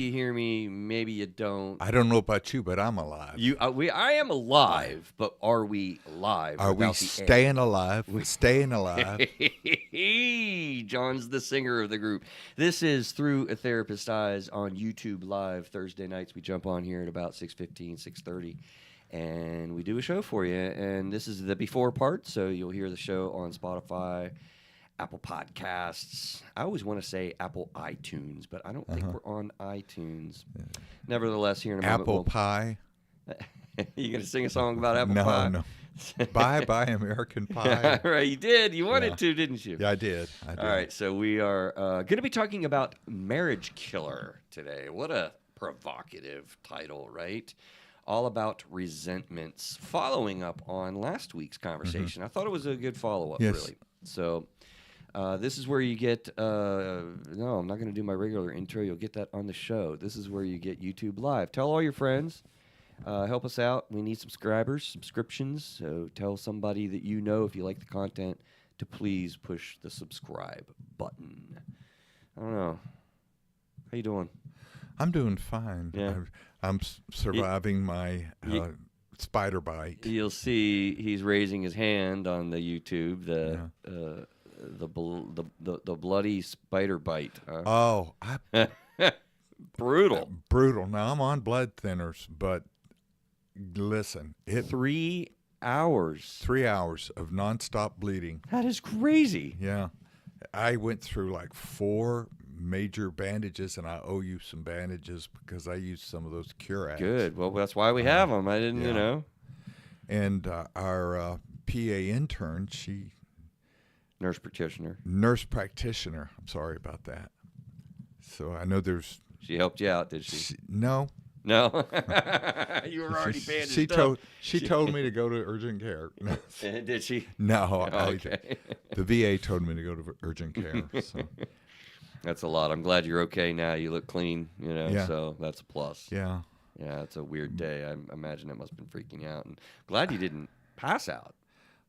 You hear me, maybe you don't. I don't know about you, but I'm alive. I am alive, but are we live? Are we without the staying alive? We're staying alive. John's the singer of the group. This is Through a Therapist's Eyes on YouTube Live. Thursday nights we jump on here at about 6:15, 6:30, and we do a show for you. And this is the before part, so you'll hear the show on Spotify, Apple Podcasts. I always want to say Apple iTunes, but I don't think we're on iTunes. Nevertheless, here in a moment, Apple pie. You going to sing a song about apple pie? No. Bye, American Pie. Right, you did. You wanted to, didn't you? Yeah, I did. All right, so we are going to be talking about Marriage Killer today. What a provocative title, right? All about resentments. Following up on last week's conversation. I thought it was a good follow-up, really. So this is where you get, no, I'm not going to do my regular intro. You'll get that on the show. This is where you get YouTube Live. Tell all your friends. Help us out. We need subscriptions. So tell somebody that you know, if you like the content, to please push the subscribe button. I don't know. How you doing? I'm doing fine. Yeah. I'm surviving my spider bite. You'll see he's raising his hand on the YouTube. The bloody spider bite. Oh, Brutal. Brutal. Now I'm on blood thinners, but listen, 3 hours. 3 hours of nonstop bleeding. That is crazy. Yeah, I went through like 4 major bandages, and I owe you some bandages because I used some of those Curax. Good. Well, that's why we have them. I didn't, you know. And our PA intern, Nurse practitioner. I'm sorry about that. So I know there's. She helped you out, did she? No. No? You were already bandaged up. She told me to go to urgent care. No. Did she? No. Okay. The VA told me to go to urgent care. So. That's a lot. I'm glad you're okay now. You look clean, so that's a plus. Yeah. Yeah, it's a weird day. I imagine it must have been freaking you out. And glad you didn't pass out.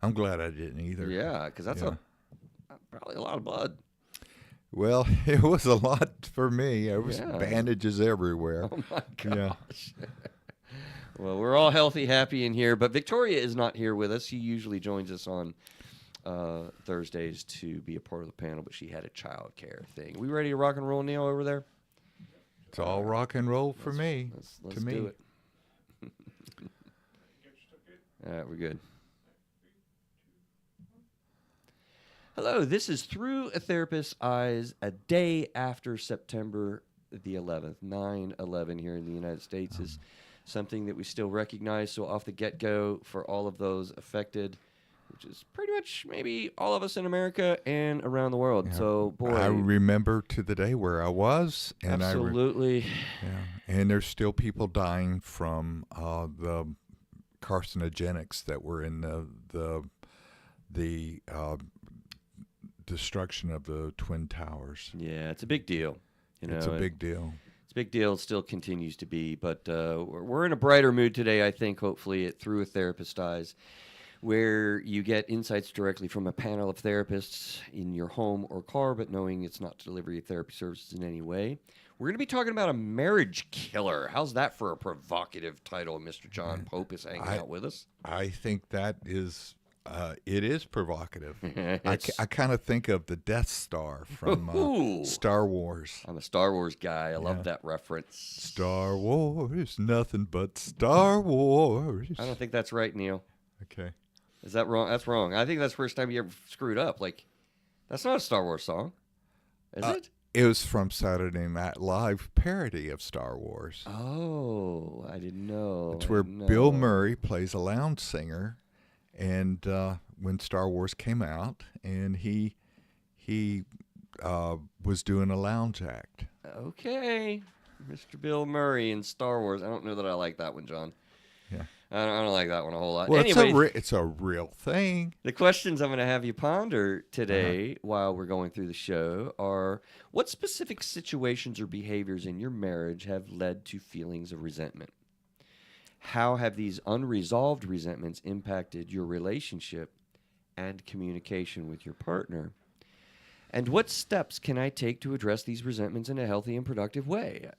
I'm glad I didn't either. Yeah, because that's probably a lot of blood. Well, it was a lot for me. There was bandages everywhere. Oh, my gosh. Yeah. Well, we're all healthy, happy in here. But Victoria is not here with us. She usually joins us on Thursdays to be a part of the panel, but she had a child care thing. We ready to rock and roll, Neil, over there? It's all rock and roll for me. Let's do it. All right, we're good. Hello, this is Through a Therapist's Eyes, a day after September the 11th. 9/11 here in the United States is something that we still recognize. So off the get-go, for all of those affected, which is pretty much maybe all of us in America and around the world. Yeah. So, boy. I remember to the day where I was. And absolutely. And there's still people dying from the carcinogenics that were in the destruction of the Twin Towers. Yeah, it's a big deal. It's a big deal. It's a big deal. It still continues to be. But we're in a brighter mood today, I think, hopefully, Through a Therapist's Eyes, where you get insights directly from a panel of therapists in your home or car, but knowing it's not delivery of therapy services in any way. We're going to be talking about a marriage killer. How's that for a provocative title? Mr. John Pope is hanging out with us. I think that is... it is provocative. I kind of think of the Death Star from Star Wars. I'm a Star Wars guy. I love that reference. Star Wars, nothing but Star Wars. I don't think that's right, Neil. Okay. Is that wrong? That's wrong. I think that's the first time you ever screwed up. Like, that's not a Star Wars song, is it? It was from Saturday Night Live parody of Star Wars. Oh, I didn't know. It's where Bill Murray plays a lounge singer. And when Star Wars came out, and he was doing a lounge act. Okay, Mr. Bill Murray in Star Wars. I don't know that I like that one, John. Yeah, I don't like that one a whole lot. Well, anyway, it's a real thing. The questions I'm going to have you ponder today while we're going through the show are: what specific situations or behaviors in your marriage have led to feelings of resentment? How have these unresolved resentments impacted your relationship and communication with your partner? And what steps can I take to address these resentments in a healthy and productive way?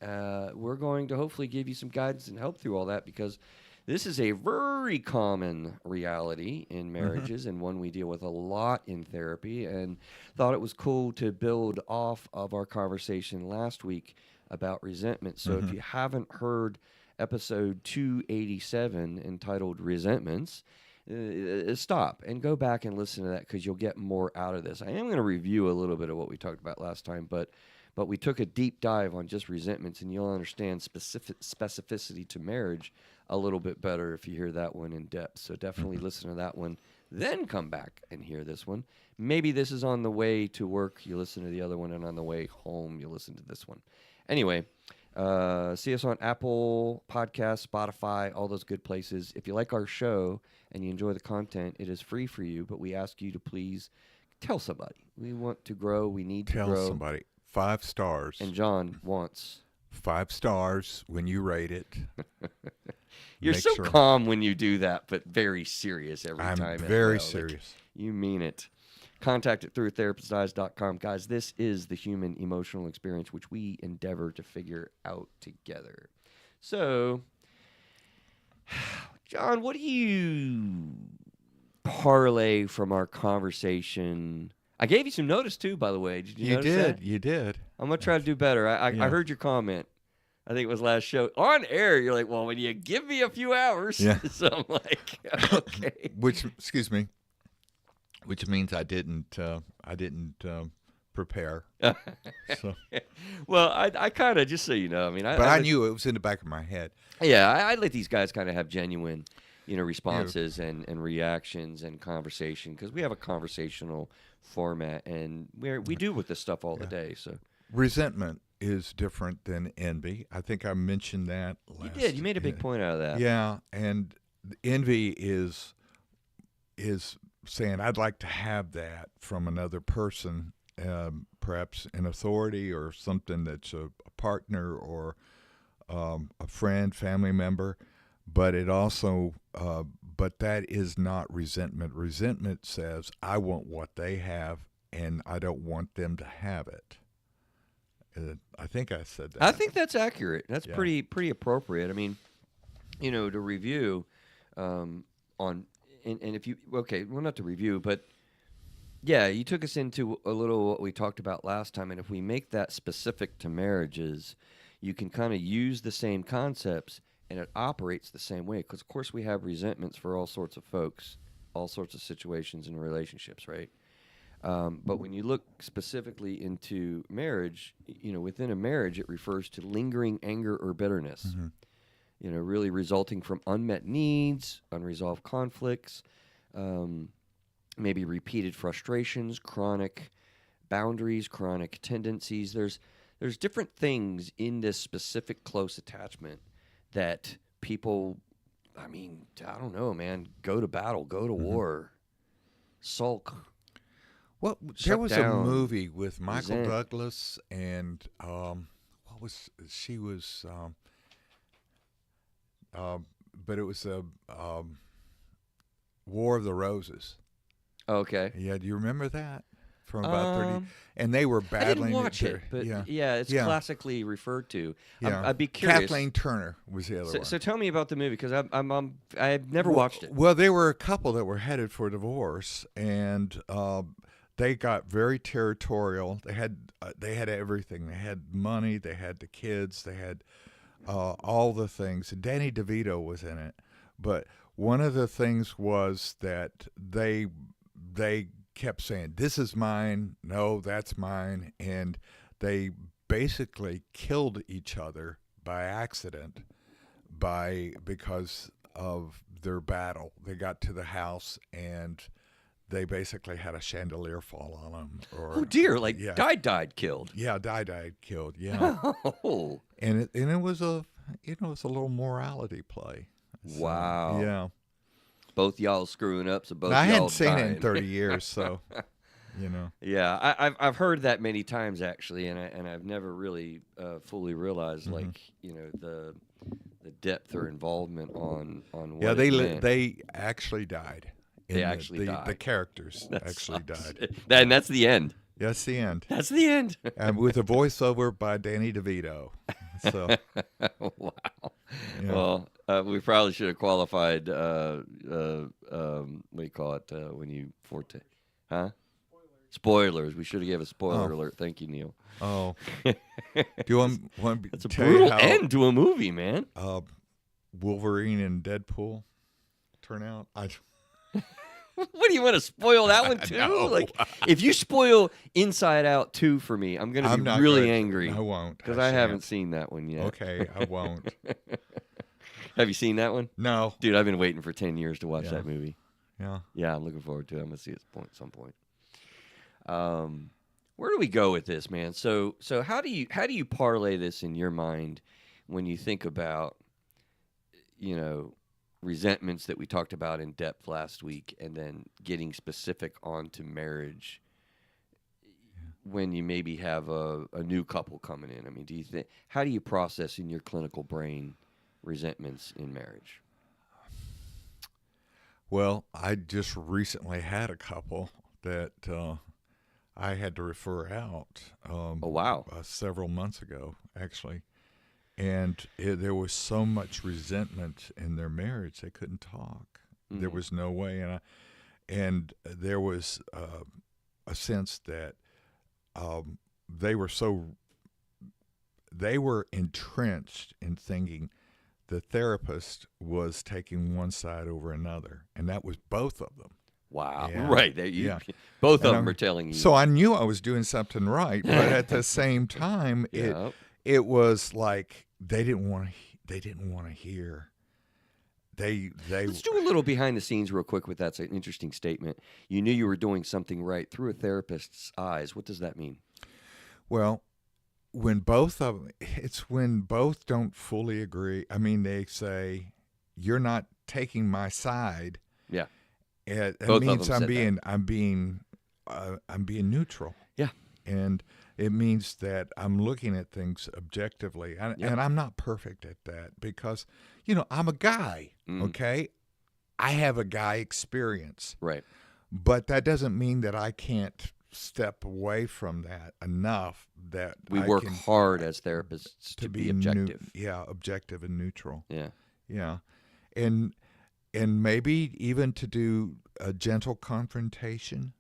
We're going to hopefully give you some guidance and help through all that, because this is a very common reality in marriages and one we deal with a lot in therapy, and thought it was cool to build off of our conversation last week about resentment. So if you haven't heard episode 287 entitled Resentments, stop and go back and listen to that, because you'll get more out of this. I am going to review a little bit of what we talked about last time, but we took a deep dive on just resentments, and you'll understand specificity to marriage a little bit better if you hear that one in depth. So definitely listen to that one, then come back and hear this one. Maybe this is on the way to work, you listen to the other one, and on the way home, you listen to this one. Anyway, see us on Apple Podcasts, Spotify, all those good places. If you like our show and you enjoy the content, it is free for you, but we ask you to please tell somebody. We want to grow. We need to grow. Tell somebody. 5 stars. And John wants 5 stars when you rate it. You're so calm when you do that, but very serious every time. I'm very serious. Like, you mean it. Contact it through therapisteyes.com. Guys, this is the human emotional experience, which we endeavor to figure out together. So, John, what do you parlay from our conversation? I gave you some notice, too, by the way. Did you notice that? You did. I'm going to try to do better. I heard your comment. I think it was last show. On air, you're like, well, when you give me a few hours. Yeah. So I'm like, okay. Which means I didn't prepare. So. Well, I kind of, just so you know, I mean, I knew it was in the back of my head. Yeah, I let these guys kind of have genuine, responses and reactions and conversation, because we have a conversational format, and we do with this stuff all the day. So resentment is different than envy. I think I mentioned that last. You did. You made a big point out of that. Yeah, and envy is saying, I'd like to have that from another person, perhaps an authority or something that's a partner or a friend, family member. But it also, but that is not resentment. Resentment says, I want what they have, and I don't want them to have it. I think I said that. I think that's accurate. That's pretty appropriate. I mean, to review on. And if you, not to review, but yeah, you took us into a little what we talked about last time. And if we make that specific to marriages, you can kind of use the same concepts and it operates the same way. Because, of course, we have resentments for all sorts of folks, all sorts of situations and relationships, right? But when you look specifically into marriage, within a marriage, it refers to lingering anger or bitterness. Mm-hmm. Really resulting from unmet needs, unresolved conflicts, maybe repeated frustrations, chronic boundaries, chronic tendencies. There's different things in this specific close attachment that people, I don't know, man, go to battle, go to war, sulk. Well, there was a movie with Michael Douglas and she was... but it was a War of the Roses. Okay. Yeah, do you remember that? From about 30, and they were battling. I didn't watch it, but it's classically referred to. Yeah. I'd be curious. Kathleen Turner was the other one. So tell me about the movie, because I've never watched it. Well, they were a couple that were headed for divorce, and they got very territorial. They had everything. They had money. They had the kids. They had all the things. Danny DeVito was in it, but one of the things was that they kept saying, "This is mine. No, that's mine," and they basically killed each other by accident because of their battle. They got to the house and they basically had a chandelier fall on them. Oh dear! Died killed. Yeah, died killed. Yeah. Oh. And it was a it's a little morality play. So, wow. Yeah. Both y'all screwing up, so both I y'all hadn't seen dying. it in 30 years, so Yeah, I've heard that many times actually, and I've never really fully realized the depth or involvement on what they actually died. They actually died. The characters actually died. And that's the end. That's the end. That's the end. And with a voiceover by Danny DeVito. So, Wow. yeah. Well, we probably should have qualified. What do you call it when you forte? Huh? Spoilers. We should have gave a spoiler alert. Thank you, Neil. Oh. Do you want me That's a to tell you brutal how end to a movie, man. Wolverine and Deadpool turn out? What do you want to spoil that one too? No. Like, if you spoil Inside Out 2 for me, I'm going to be not really going to. angry. I won't. Because I haven't shan't. seen that one yet. Okay, I won't. Have you seen that one? No. Dude, I've been waiting for 10 years to watch Yeah. that movie. Yeah. Yeah, I'm looking forward to it. I'm going to see it at some point. Where do we go with this, man? So how do you parlay this in your mind when you think about, resentments that we talked about in depth last week, and then getting specific onto marriage when you maybe have a new couple coming in? I mean, how do you process in your clinical brain resentments in marriage? Well, I just recently had a couple that I had to refer out. Oh, wow. Several months ago, actually. And there was so much resentment in their marriage, they couldn't talk. There was no way. And there was a sense that they were entrenched in thinking the therapist was taking one side over another, and that was both of them. Wow. Yeah. Right. Both of them are telling you. So I knew I was doing something right, but at the same time, it was like they didn't want to hear. Let's do a little behind the scenes real quick with that. It's an interesting statement. You knew you were doing something right through a therapist's eyes. What does that mean? Well, when both don't fully agree. I mean, they say, "You're not taking my side." Yeah. It Both of means them I'm being neutral. Yeah. And it means that I'm looking at things objectively. And I'm not perfect at that because, I'm a guy, okay? I have a guy experience. Right. But that doesn't mean that I can't step away from that enough that we work hard as therapists to be objective. Objective and neutral. Yeah. Yeah. And maybe even to do a gentle confrontation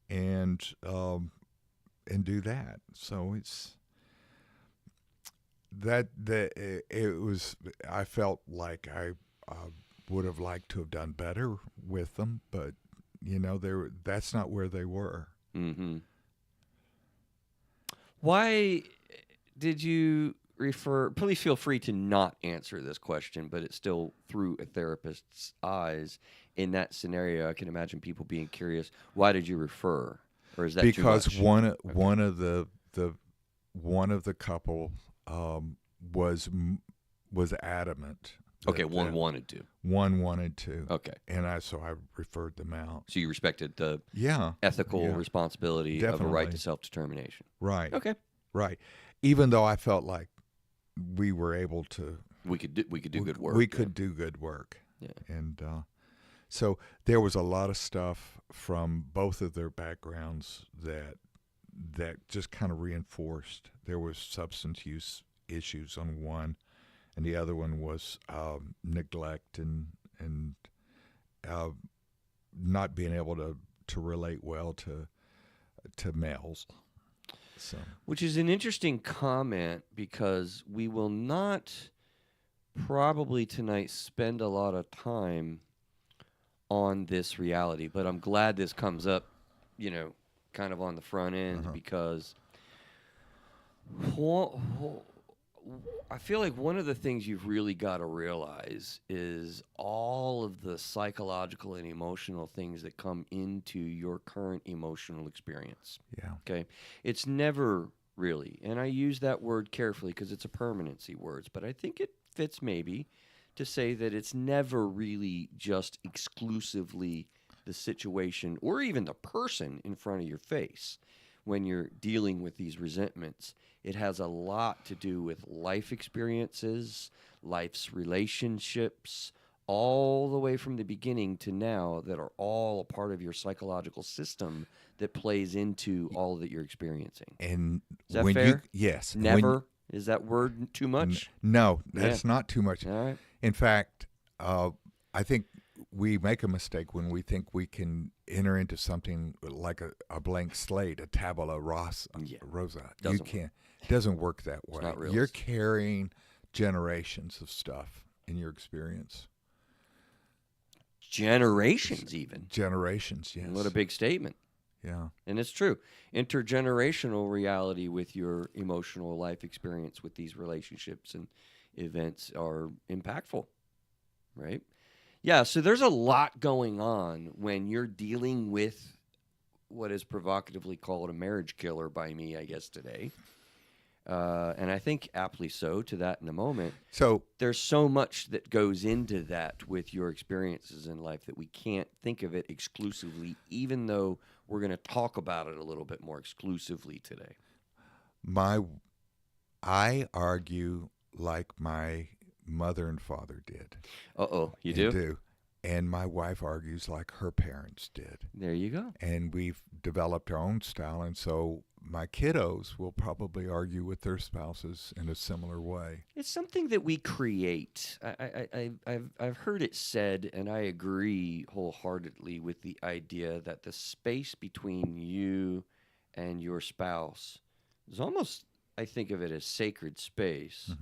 and do that. So it's I felt like I would have liked to have done better with them, but that's not where they were. Mm-hmm. Why did you refer? Please feel free to not answer this question, but it's still through a therapist's eyes. In that scenario, I can imagine people being curious. Why did you refer? Or is that because too much? one of the couple was adamant. Okay, one wanted to. One wanted to. Okay, and so I referred them out. So you respected the ethical responsibility of a right to self-determination. Right. Okay. Right. Even though I felt like we were able to, we could do good work. We could do good work. Yeah. And so there was a lot of stuff from both of their backgrounds that just kind of reinforced. There was substance use issues on one, and the other one was neglect and not being able to relate well to males. So. Which is an interesting comment because we will not probably tonight spend a lot of time on this reality, but I'm glad this comes up, kind of on the front end because I feel like one of the things you've really got to realize is all of the psychological and emotional things that come into your current emotional experience. Yeah. Okay. It's never really, and I use that word carefully because it's a permanency word, but I think it fits maybe to say that it's never really just exclusively the situation or even the person in front of your face when you're dealing with these resentments. It has a lot to do with life experiences, life's relationships, all the way from the beginning to now that are all a part of your psychological system that plays into all that you're experiencing. And Is that when fair? yes, and Never. Is that word too much? no, Yeah. that's not too much. All right. In fact, I think we make a mistake when we think we can enter into something like a blank slate, a tabula rasa. Yeah. Rosa. Doesn't You can't. It doesn't work that way. not You're realistic. carrying generations of stuff in your experience. Generations, even. Generations, yes. What a big statement. Yeah. And it's true. Intergenerational reality with your emotional life experience with these relationships and events are impactful, right? Yeah, so there's a lot going on when you're dealing with what is provocatively called a marriage killer by me, I guess, today. And I think aptly so to that in a moment. So There's so much that goes into that with your experiences in life that we can't think of it exclusively, even though we're going to talk about it a little bit more exclusively today. I argue like my mother and father did. Uh-oh, you And do? And my wife argues like her parents did. There you go. And we've developed our own style, and so my kiddos will probably argue with their spouses in a similar way. It's something that we create. I've heard it said, and I agree wholeheartedly with the idea that the space between you and your spouse is almost, I think of it as sacred space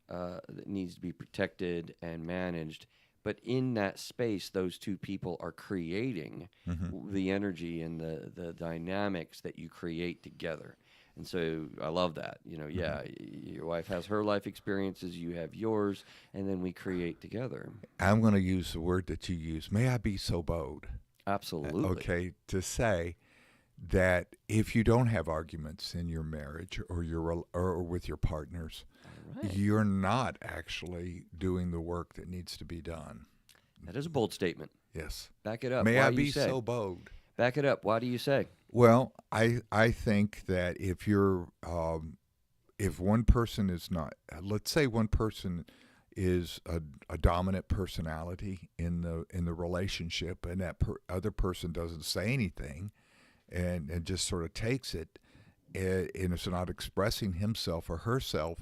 that needs to be protected and managed. But in that space, those two people are creating the energy and the dynamics that you create together. And so I love that. You know, yeah, your wife has her life experiences, you have yours, and then we create together. I'm going to use the word that you use. May I be so bold? Absolutely. Okay, to say that if you don't have arguments in your marriage or with your partners, Right. you're not actually doing the work that needs to be done. That is a bold statement. Yes. Back it up. May Why I do you be say? so bold? Back it up. Why do you say? Well, I think that if you're if one person is not, let's say one person is a dominant personality in the relationship, and that other person doesn't say anything, and just sort of takes it, and is not expressing himself or herself,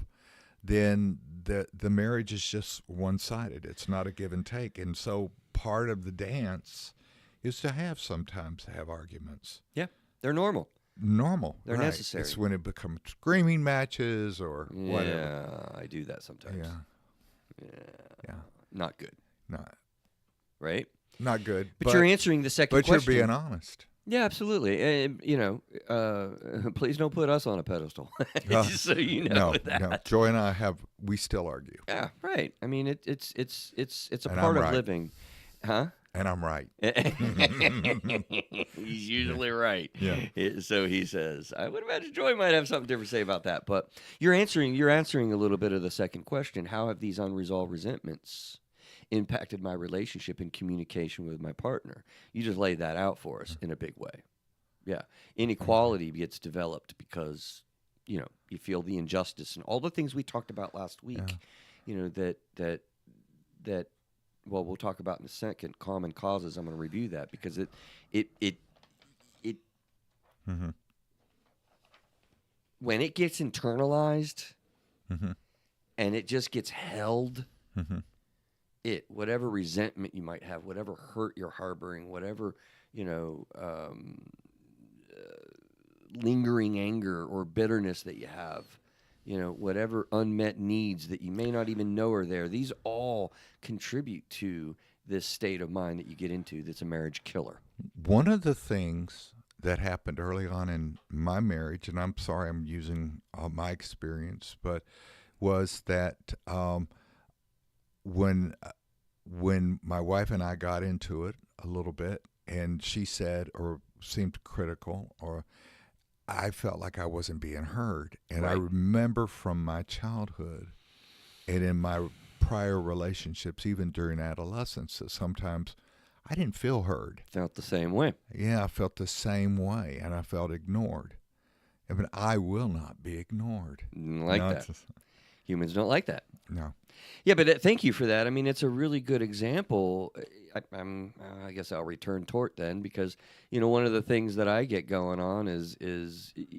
then the marriage is just one-sided. It's not a give and take. And so part of the dance is to sometimes have arguments. Yeah, they're normal. Normal. They're right. necessary. It's when it becomes screaming matches or Yeah, whatever. I do that sometimes. Yeah. Not good, Not right? good. But you're answering the second But question. you're being honest. Yeah, absolutely. Please don't put us on a pedestal, just so you know that. No. Joy and I we still argue. Yeah, right. I mean, it's a And part I'm of right. living, huh? And I'm right. He's usually right. Yeah. So he says. I would imagine Joy might have something different to say about that. But you're answering a little bit of the second question. How have these unresolved resentments impacted my relationship and communication with my partner? You just laid that out for us in a big way. Yeah. Inequality gets developed because, you feel the injustice and all the things we talked about last week, that we'll talk about in a second, common causes. I'm going to review that because it when it gets internalized and it just gets held, whatever resentment you might have, whatever hurt you're harboring, whatever, lingering anger or bitterness that you have, whatever unmet needs that you may not even know are there, these all contribute to this state of mind that you get into that's a marriage killer. One of the things that happened early on in my marriage, and I'm sorry I'm using my experience, but was that when my wife and I got into it a little bit, and she said or seemed critical, or I felt like I wasn't being heard. And Right. I remember from my childhood and in my prior relationships, even during adolescence, that sometimes I didn't feel heard. Felt the same way. Yeah, I felt the same way, and I felt ignored. But I will not be ignored. Didn't like that. Humans don't like that. No. Yeah, but thank you for that. I mean, it's a really good example. I guess I'll return tort then, because one of the things that I get going on is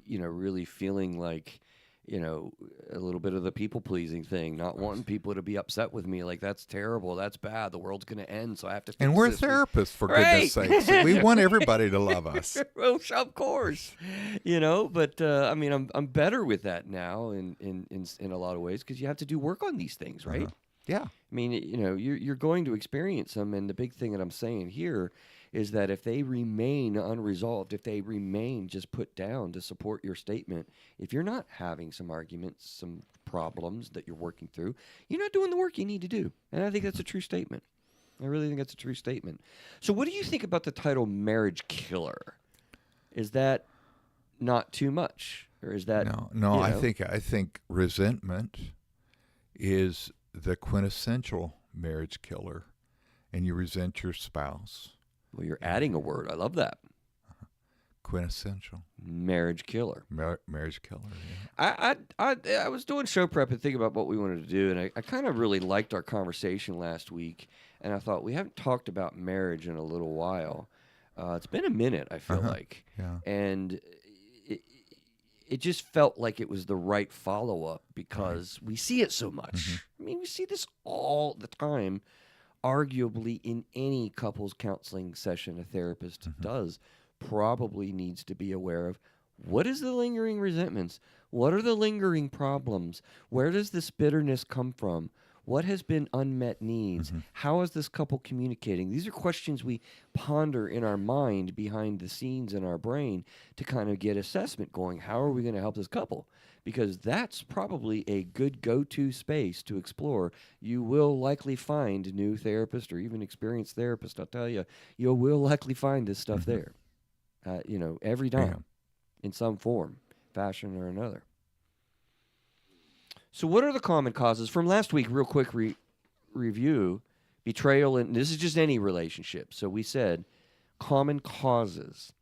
really feeling like a little bit of the people pleasing thing, not wanting people to be upset with me. Like, that's terrible, that's bad, the world's going to end, so I have to fix And we're this. therapists, for Right. goodness sakes. We want everybody to love us. Well, of course, But I mean, I'm better with that now in a lot of ways, because you have to do work on these things, right? Uh-huh. Yeah. I mean, you're going to experience them, and the big thing that I'm saying here is that if they remain unresolved, if they remain just put down to support your statement, if you're not having some arguments, some problems that you're working through, you're not doing the work you need to do. And I think that's a true statement. I really think that's a true statement. So what do you think about the title Marriage Killer? Is that not too much? Or is that No, I think resentment is the quintessential marriage killer, and you resent your spouse. Well, you're adding a word. I love that. Quintessential marriage killer. Marriage killer. Yeah. I was doing show prep and thinking about what we wanted to do, and I kind of really liked our conversation last week. And I thought, we haven't talked about marriage in a little while. It's been a minute, I feel like. Yeah. And it just felt like it was the right follow-up, because we see it so much. Mm-hmm. I mean, we see this all the time. Arguably, in any couples counseling session a therapist does, probably needs to be aware of, what is the lingering resentments? What are the lingering problems? Where does this bitterness come from? What has been unmet needs? How is this couple communicating? These are questions we ponder in our mind, behind the scenes in our brain, to kind of get assessment going. How are we going to help this couple? Because that's probably a good go-to space to explore. You will likely find new therapists, or even experienced therapists. I'll tell you, you will likely find this stuff there. Every time, in some form, fashion, or another. So what are the common causes from last week? Real quick review. Betrayal, and this is just any relationship. So we said common causes.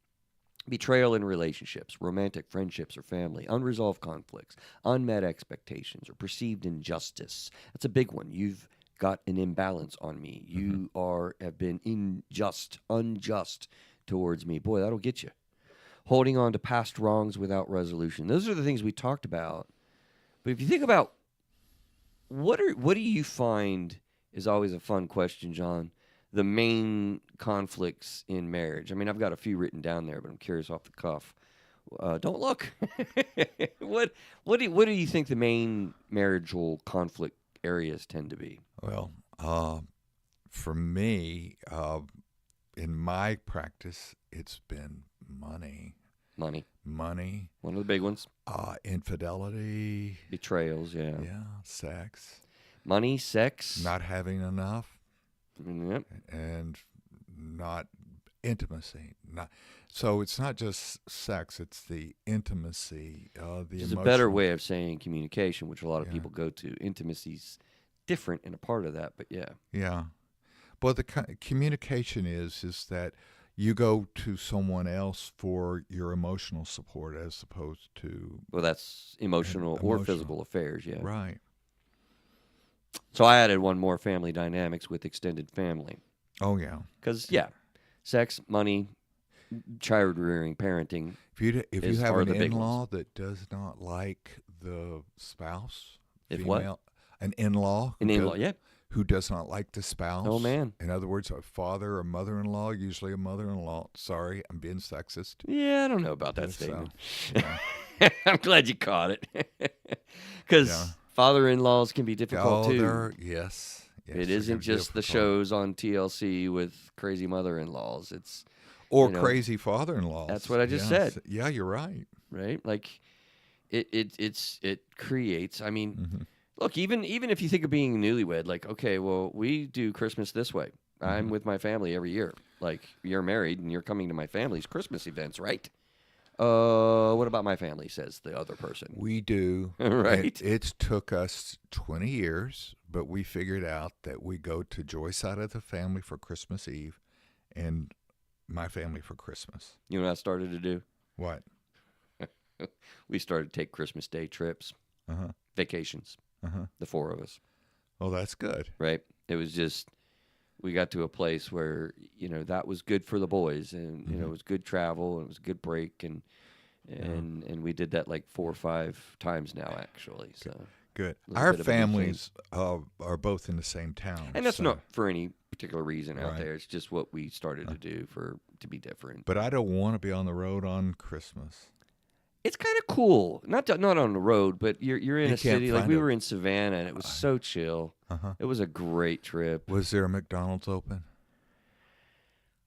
Betrayal in relationships, romantic, friendships, or family, unresolved conflicts, unmet expectations, or perceived injustice. That's a big one. You've got an imbalance on me. You have been unjust towards me. Boy, that'll get you. Holding on to past wrongs without resolution. Those are the things we talked about. But if you think about what do you find is always a fun question, John, the main conflicts in marriage? I mean, I've got a few written down there, but I'm curious off the cuff. Don't look. What do you think the main marital conflict areas tend to be? Well, for me, in my practice, it's been money. Money. One of the big ones. Infidelity. Betrayals, yeah. Yeah, sex. Money, sex. Not having enough. Yep. And not intimacy. So it's not just sex, it's the intimacy, the It's emotional. a better way of saying communication, which a lot of people go to. Intimacy's different in a part of that, but yeah. Yeah. But the communication is that you go to someone else for your emotional support as opposed to... Well, that's emotional or physical affairs, yeah. Right. So I added one more: family dynamics with extended family. Oh, yeah. Because, sex, money, child rearing, parenting. If you have an in-law that does not like the spouse... What? An in-law. An in-law, yeah. Who does not like the spouse. Oh, man. In other words, a father or mother-in-law, usually a mother-in-law. Sorry, I'm being sexist. Yeah, I don't know about that statement. Yeah. I'm glad you caught it. Because father-in-laws can be difficult, too. Yes. It isn't just the shows on TLC with crazy mother-in-laws. It's crazy father-in-laws. That's what I just said. Yeah, you're right. Right? Like, it creates, I mean... Look, even if you think of being newlywed, like, okay, well, we do Christmas this way. I'm with my family every year. Like, you're married and you're coming to my family's Christmas events, right? What about my family, says the other person. We do. Right. It took us 20 years, but we figured out that we go to Joy's side of the family for Christmas Eve and my family for Christmas. You know what I started to do? What? We started to take Christmas Day trips, vacations. Uh-huh. the four of us, Oh, that's good. right? It was just, we got to a place where, that was good for the boys, and, it was good travel, and it was a good break, and we did that like 4 or 5 times now, actually. So Good. a little Our bit of a routine. families are both in the same town. And that's so- not for any particular reason out Right. there. It's just what we started to do to be different. But I don't want to be on the road on Christmas. It's kind of cool. Not on the road, but you're in You a can't city. Like find we a- were in Savannah, and it was so chill. Uh-huh. It was a great trip. Was there a McDonald's open?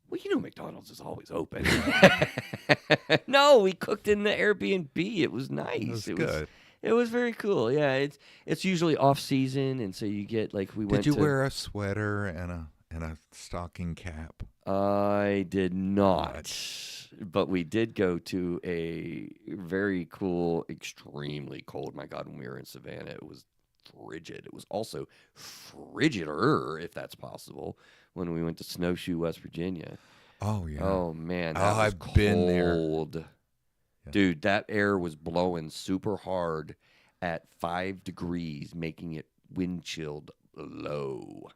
Well, McDonald's is always open. No, we cooked in the Airbnb. It was nice. It was It good. It was very cool. Yeah, it's usually off season, and so you get like we went. Did you to, wear a sweater and a stocking cap? I did not, but we did go to a very cool, extremely cold. My God, when we were in Savannah, it was frigid. It was also frigider, if that's possible, when we went to Snowshoe, West Virginia. Oh yeah. Oh man, that was I've been there. cold. Yeah. Dude, that air was blowing super hard at 5 degrees, making it wind chilled low.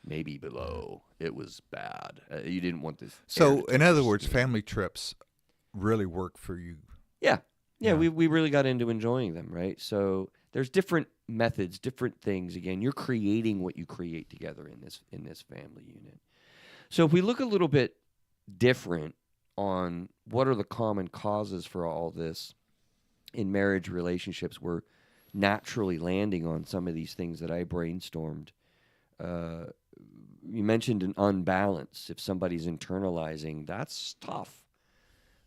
Maybe below. It was bad. You didn't want this. So, air to in touch other your words, skin. family trips really work for you. Yeah. Yeah. We really got into enjoying them, right? So there's different methods, different things. Again, you're creating what you create together in this family unit. So if we look a little bit different on what are the common causes for all this in marriage relationships, we're naturally landing on some of these things that I brainstormed. You mentioned an unbalance. If somebody's internalizing, that's tough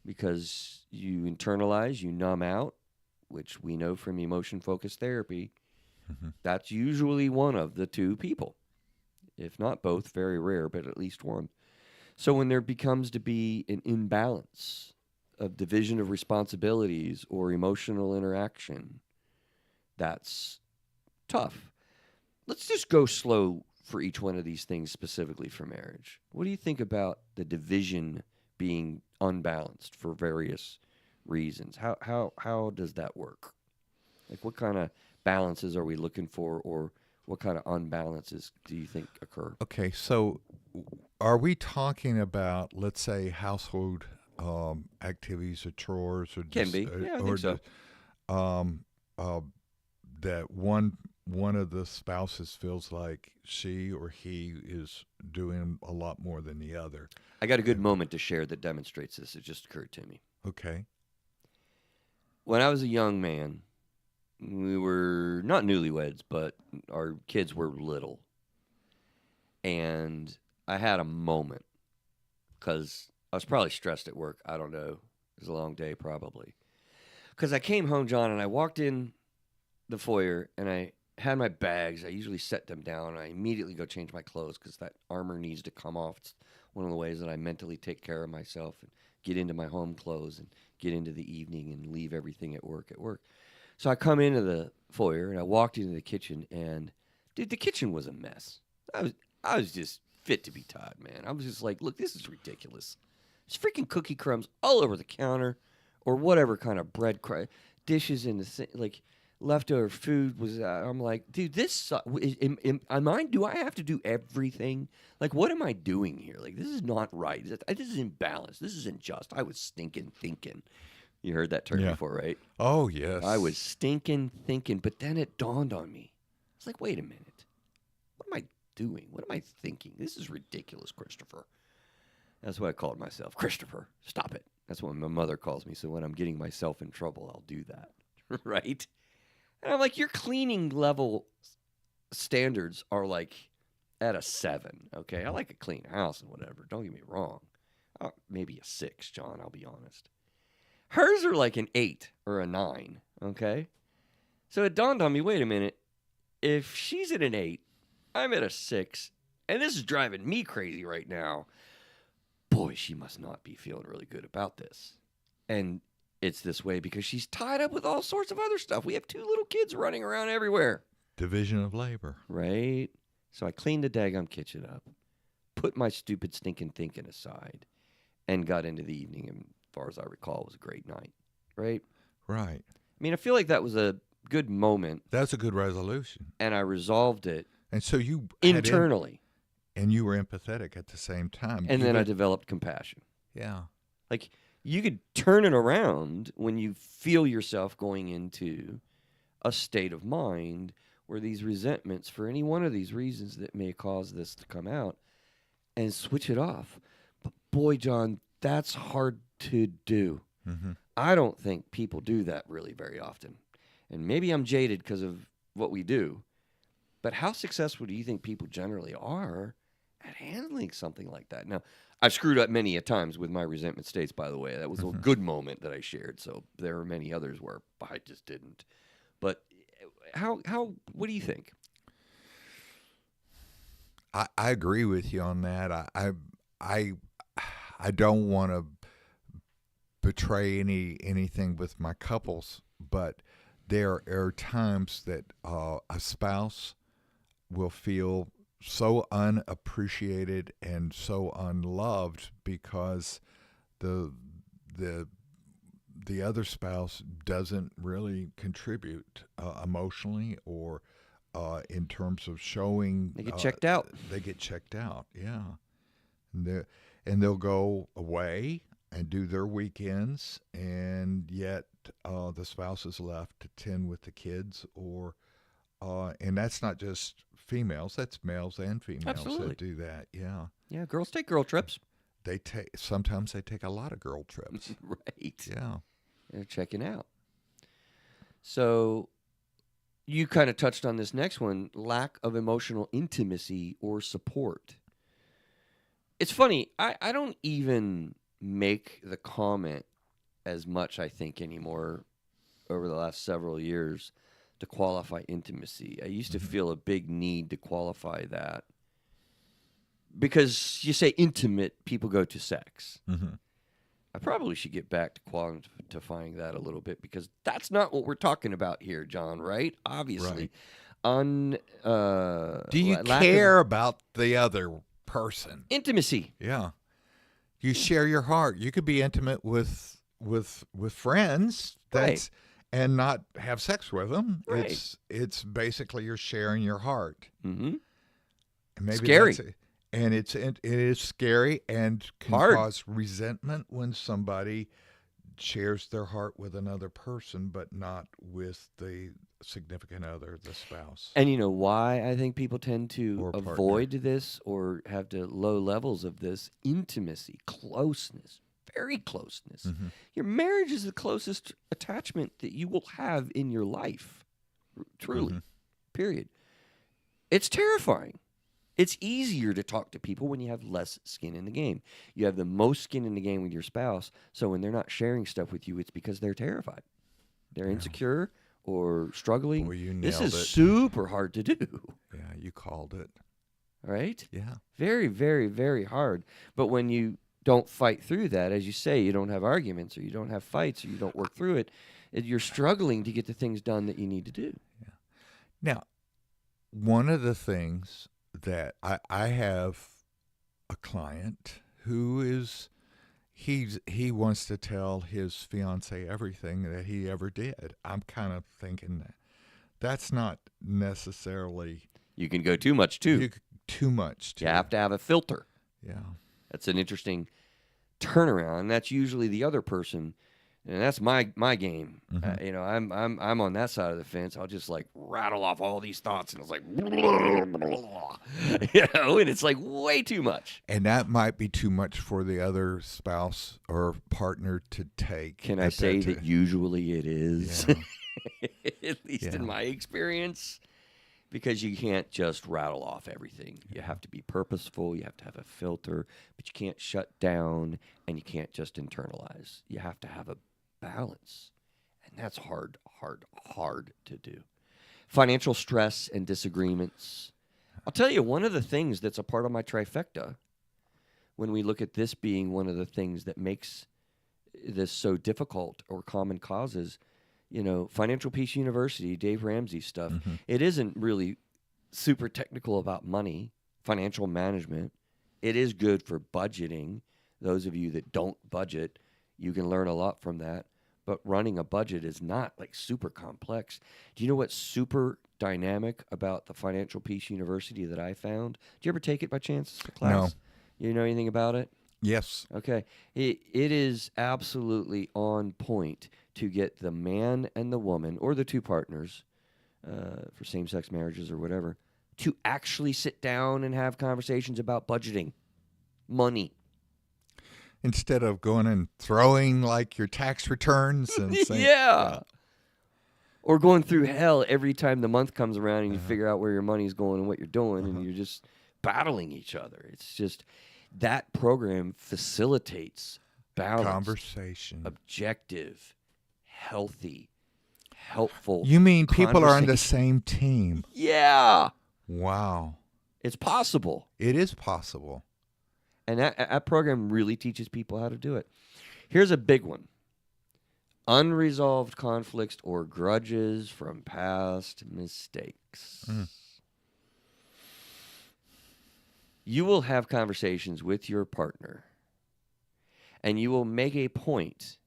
because you internalize, you numb out, which we know from emotion-focused therapy. Mhm. That's usually one of the two people, if not both, very rare, but at least one. So when there becomes to be an imbalance of division of responsibilities or emotional interaction, that's tough. Let's just go slow for each one of these things specifically for marriage. What do you think about the division being unbalanced for various reasons? How does that work? Like what kind of balances are we looking for, or what kind of unbalances do you think occur? Okay, so are we talking about, let's say, household activities or chores, or Can be. Yeah, I think so. That one of the spouses feels like she or he is doing a lot more than the other? I got a good moment to share that demonstrates this. It just occurred to me. Okay. When I was a young man, we were not newlyweds, but our kids were little. And I had a moment because I was probably stressed at work. I don't know. It was a long day, probably. Because I came home, John, and I walked in the foyer, and I had my bags. I usually set them down, and I immediately go change my clothes because that armor needs to come off. It's one of the ways that I mentally take care of myself and get into my home clothes and get into the evening and leave everything at work. So I come into the foyer, and I walked into the kitchen, and, dude, the kitchen was a mess. I was just fit to be tied, man. I was just like, look, this is ridiculous. There's freaking cookie crumbs all over the counter, or whatever kind of bread dishes in the like leftover food was. I'm like, dude, this am I? Do I have to do everything? Like, what am I doing here? Like, this is not right. This is imbalanced. This isn't just. I was stinking thinking. You heard that term before, right? Oh yes. I was stinking thinking, but then it dawned on me. It's like, wait a minute. What am I doing? What am I thinking? This is ridiculous, Christopher. That's what I called myself. Christopher, stop it. That's what my mother calls me. So when I'm getting myself in trouble, I'll do that. Right? And I'm like, your cleaning level standards are like at a 7. Okay? I like a clean house and whatever. Don't get me wrong. Maybe a 6, John. I'll be honest. Hers are like an 8 or a 9. Okay? So it dawned on me, wait a minute. If she's at an 8, I'm at a 6, and this is driving me crazy right now. Boy, she must not be feeling really good about this. And it's this way because she's tied up with all sorts of other stuff. We have 2 little kids running around everywhere. Division of labor. Right? So I cleaned the daggum kitchen up, put my stupid stinking thinking aside, and got into the evening. And as far as I recall, it was a great night. Right? Right. I mean, I feel like that was a good moment, That's a good resolution. and I resolved it And so you had internally, and you were empathetic at the same time. and then I developed compassion. Yeah. Like, you could turn it around when you feel yourself going into a state of mind where these resentments, for any one of these reasons that may cause this to come out, and switch it off. But boy, John, that's hard to do. Mm-hmm. I don't think people do that really very often. And maybe I'm jaded because of what we do. But how successful do you think people generally are at handling something like that? Now, I've screwed up many a times with my resentment states, by the way. That was a good moment that I shared. So there are many others where I just didn't. But what do you think? I agree with you on that. I don't want to betray anything with my couples, but there are times that a spouse will feel so unappreciated and so unloved because the other spouse doesn't really contribute emotionally or in terms of showing. They get checked out. They get checked out, yeah. And they'll go away and do their weekends, and yet the spouse is left to tend with the kids, and that's not just females; that's males and females Absolutely. that do that. Yeah, Yeah, girls take girl trips. Sometimes they take a lot of girl trips. Right. Yeah. They're checking out. So you kind of touched on this next one, lack of emotional intimacy or support. It's funny, I don't even make the comment as much, I think, anymore over the last several years to qualify intimacy. I used to feel a big need to qualify that. Because you say intimate, people go to sex. Mm-hmm. I probably should get back to quantifying that a little bit, because that's not what we're talking about here, John, right? Obviously. Right. Do you care about the other person? Intimacy. Yeah. You share your heart. You could be intimate with friends, Right. and not have sex with them. Right. It's basically you're sharing your heart. Mm-hmm. And maybe Scary. it is scary and can Hard. cause resentment when somebody shares their heart with another person, but not with the significant other, the spouse. And you know why I think people tend to Or partner. avoid this or have to low levels of this? Intimacy, closeness, very closeness. Mm-hmm. Your marriage is the closest attachment that you will have in your life, truly, Mm-hmm. period. It's terrifying. It's easier to talk to people when you have less skin in the game. You have the most skin in the game with your spouse, so when they're not sharing stuff with you, it's because they're terrified. They're insecure or struggling. Boy, you This nailed is it. super hard to do, Yeah, you called it. right? Yeah. Very, very, very hard. But when you don't fight through that, as you say, you don't have arguments or you don't have fights or you don't work through it, you're struggling to get the things done that you need to do. Now, one of the things that I have a client who is he wants to tell his fiance everything that he ever did. I'm kind of thinking that's not necessarily You can go too much, too. too much. You have to have a filter. Yeah. That's an interesting turnaround. That's usually the other person, and that's my game. Mm-hmm. I'm on that side of the fence. I'll just like rattle off all these thoughts, and it's like, and it's like way too much. And that might be too much for the other spouse or partner to take. Can I say that usually it is? Yeah. At least Yeah. in my experience. Because you can't just rattle off everything. You have to be purposeful. You have to have a filter, but you can't shut down and you can't just internalize. You have to have a balance. And that's hard to do. Financial stress and disagreements. I'll tell you, one of the things that's a part of my trifecta, when we look at this being one of the things that makes this so difficult or common causes, Financial Peace University, Dave Ramsey stuff, Mm-hmm. it isn't really super technical about money, financial management. It is good for budgeting. Those of you that don't budget, you can learn a lot from that. but running a budget is not like super complex. Do you know what's super dynamic about the Financial Peace University that I found? Did you ever take it by chance, the class? No. You know anything about it? Yes. Okay. It is absolutely on point to get the man and the woman, or the two partners, for same-sex marriages or whatever, to actually sit down and have conversations about budgeting, money. Instead of going and throwing like your tax returns and saying, Yeah. Or going through hell every time the month comes around and you Uh-huh. figure out where your money's going and what you're doing, Uh-huh. and you're just battling each other. It's just that program facilitates balanced, conversation. objective, healthy, helpful. You mean people are on the conversation. same team? Yeah. Wow. It's possible. It is possible. And that program really teaches people how to do it. Here's a big one. Unresolved conflicts or grudges from past mistakes. You will have conversations with your partner, and you will make a point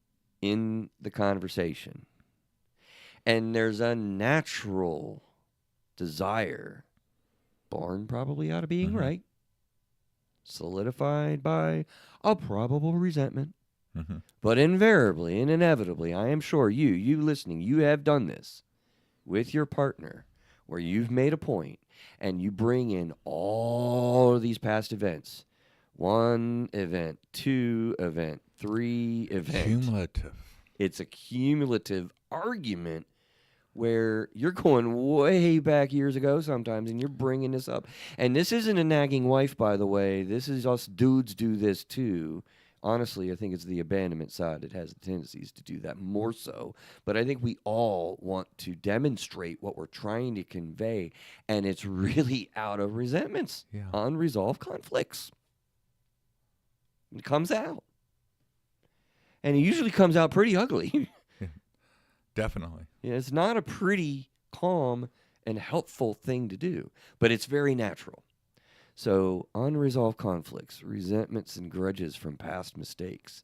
in the conversation. And there's a natural desire, born probably out of being right, solidified by a probable resentment. But invariably and inevitably, I am sure you listening, you have done this with your partner, where you've made a point and you bring in all of these past events. 1 event, 2 event, 3 event. Cumulative. It's a cumulative argument where you're going way back years ago sometimes, and you're bringing this up. And this isn't a nagging wife, by the way. This is us dudes do this too. Honestly, I think it's the abandonment side that has the tendencies to do that more so. But I think we all want to demonstrate what we're trying to convey, and it's really out of resentments, unresolved conflicts. It comes out. And it usually comes out pretty ugly. Definitely. Yeah, it's not a pretty, calm, and helpful thing to do, but it's very natural. So, unresolved conflicts, resentments, and grudges from past mistakes.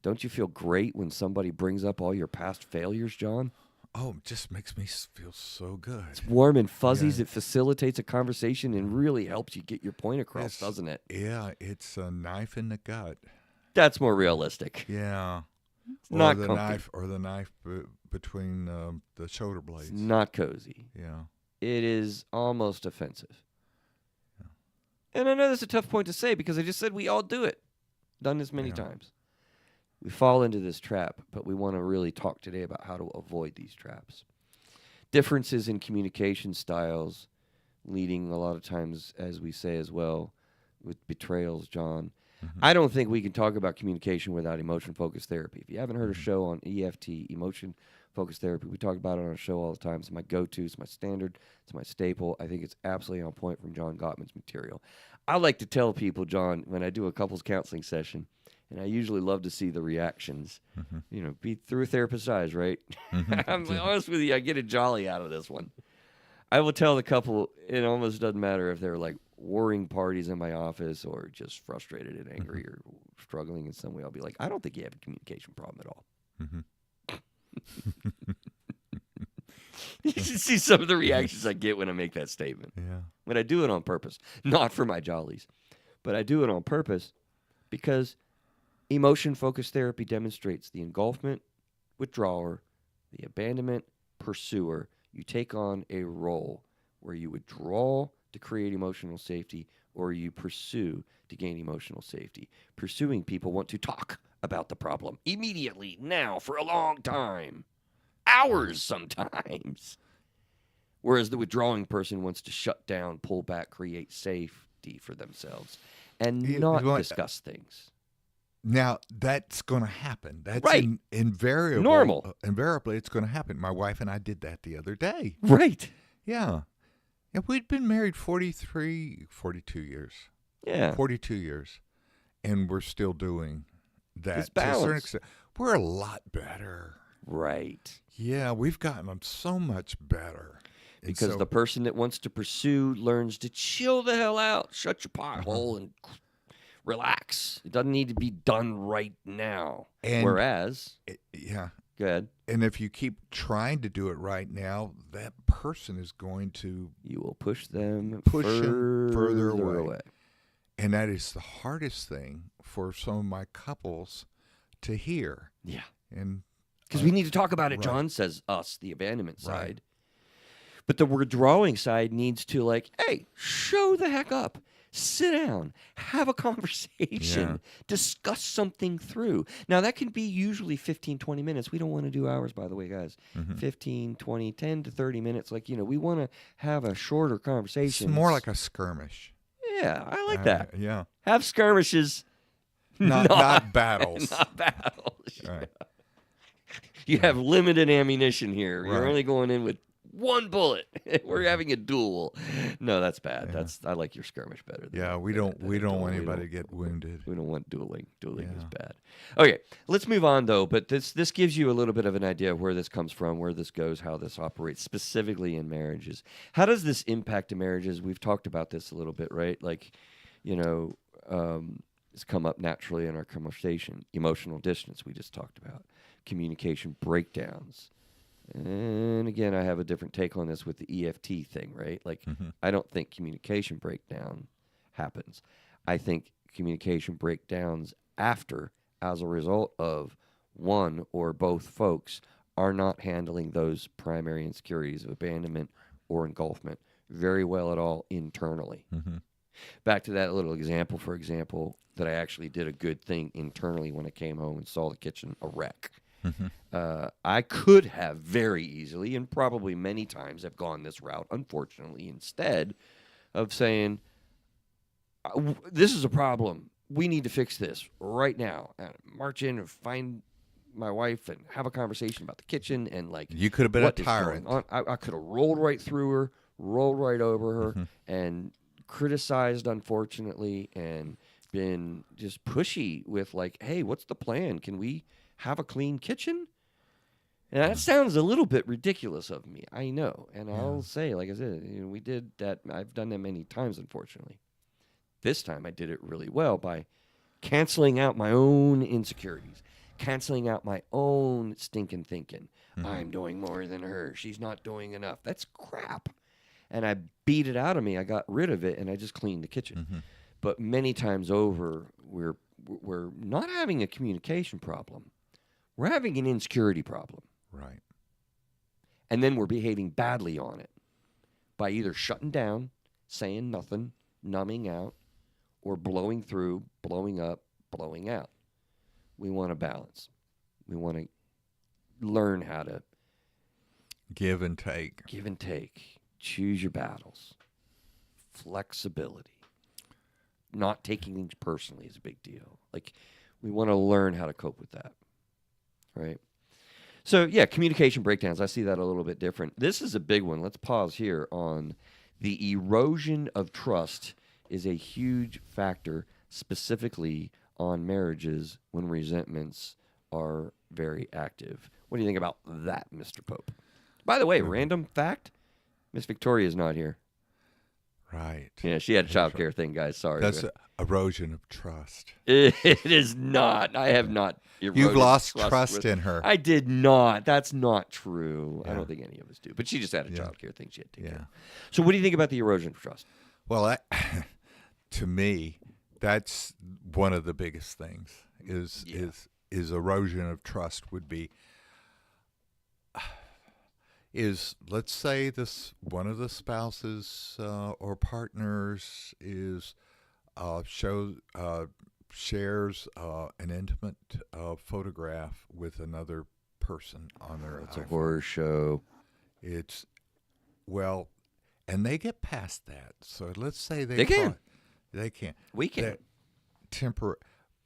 Don't you feel great when somebody brings up all your past failures, John? Oh, it just makes me feel so good. It's warm and fuzzies. It facilitates a conversation and really helps you get your point across, doesn't it? Yeah, it's a knife in the gut. That's more realistic. Yeah. It's not comfy. The knife between the shoulder blades. It's not cozy. Yeah. It is almost offensive. Yeah. And I know that's a tough point to say because I just said we all do it. Done this many times. We fall into this trap, but we want to really talk today about how to avoid these traps. Differences in communication styles leading a lot of times, as we say as well, with betrayals, John. I don't think we can talk about communication without emotion-focused therapy. If you haven't heard a show on EFT, emotion-focused therapy, we talk about it on a show all the time. It's my go-to. It's my standard. It's my staple. I think it's absolutely on point from John Gottman's material. I like to tell people, John, when I do a couples counseling session, and I usually love to see the reactions, be through a therapist's eyes, right? I'm honest with you, I get a jolly out of this one. I will tell the couple, it almost doesn't matter if they're like warring parties in my office or just frustrated and angry or struggling in some way. I'll be like, I don't think you have a communication problem at all. You should see some of the reactions I get when I make that statement. Yeah. But I do it on purpose, not for my jollies, but I do it on purpose because emotion-focused therapy demonstrates the engulfment, withdrawer, the abandonment, pursuer. You take on a role where you withdraw to create emotional safety or you pursue to gain emotional safety. Pursuing people want to talk about the problem immediately, now, for a long time. Hours sometimes. Whereas the withdrawing person wants to shut down, pull back, create safety for themselves and not discuss things. Now, that's going to happen. That's right. Invariable. Normal. Invariably, it's going to happen. My wife and I did that the other day. Right. Yeah. Yeah, we'd been married 42 years. Yeah. 42 years. And we're still doing that. It's balanced. To a certain extent. We're a lot better. Right. Yeah, we've gotten so much better. Because the person that wants to pursue learns to chill the hell out, shut your pot hole, and relax. It doesn't need to be done right now. And Whereas, yeah. go ahead. And if you keep trying to do it right now, that person is going to You will push them further away. And that is the hardest thing for some of my couples to hear. Yeah. And because we need to talk about it. Right. John says us, the abandonment side. Right. But the withdrawing side needs to like, hey, show the heck up. Sit down, have a conversation, discuss something through. Now, that can be usually 15, 20 minutes. We don't want to do hours, by the way, guys. 15, 20, 10 to 30 minutes. Like, we want to have a shorter conversation. It's more like a skirmish. Yeah, I like that. Yeah. Have skirmishes. Not battles. Not battles. Right. You have limited ammunition here. You're Right. only going in with one bullet. We're having a duel. No, that's bad. Yeah. I like your skirmish better. Yeah, we don't want anybody to get wounded. We don't want dueling. Dueling is Yeah. bad. Okay, let's move on though. But this gives you a little bit of an idea of where this comes from, where this goes, how this operates specifically in marriages. How does this impact marriages? We've talked about this a little bit, right? Like, it's come up naturally in our conversation. Emotional distance we just talked about. Communication breakdowns. And again, I have a different take on this with the EFT thing, right? Like, I don't think communication breakdown happens. I think communication breakdowns after, as a result of one or both folks are not handling those primary insecurities of abandonment or engulfment very well at all internally. Back to that little example, for example, that I actually did a good thing internally when I came home and saw the kitchen a wreck. I could have very easily and probably many times have gone this route, unfortunately, instead of saying, this is a problem. We need to fix this right now. And march in and find my wife and have a conversation about the kitchen and like You could have been a what is tyrant. going on. I could have rolled right through her, rolled right over her, and criticized, unfortunately, and been just pushy with like, hey, what's the plan? Can we have a clean kitchen? And that sounds a little bit ridiculous of me, I know. And I'll say, like I said, we did that. I've done that many times, unfortunately. This time I did it really well by canceling out my own insecurities, canceling out my own stinking thinking. I'm doing more than her. She's not doing enough. That's crap. And I beat it out of me. I got rid of it, and I just cleaned the kitchen. But many times over, we're not having a communication problem. We're having an insecurity problem. Right. And then we're behaving badly on it by either shutting down, saying nothing, numbing out, or blowing through, blowing up, blowing out. We want a balance. We want to learn how to Give and take. Choose your battles. Flexibility. Not taking things personally is a big deal. Like, we want to learn how to cope with that. Right? So, yeah, communication breakdowns. I see that a little bit different. This is a big one. Let's pause here on the erosion of trust is a huge factor, specifically on marriages when resentments are very active. What do you think about that, Mr. Pope? By the way, random fact, Miss Victoria is not here. Right. Yeah, she had a child care thing, guys. Sorry. That's erosion of trust. It is not. I have not eroded You've lost trust with, in her. I did not. That's not true. Yeah. I don't think any of us do. But she just had a child care thing she had to take care Yeah. of. So what do you think about the erosion of trust? Well, to me, that's one of the biggest things is erosion of trust would be is, let's say, this one of the spouses or partners is shares an intimate photograph with another person on their It's a iPhone. horror show. It's well, and they get past that. So let's say They can. They can. We can.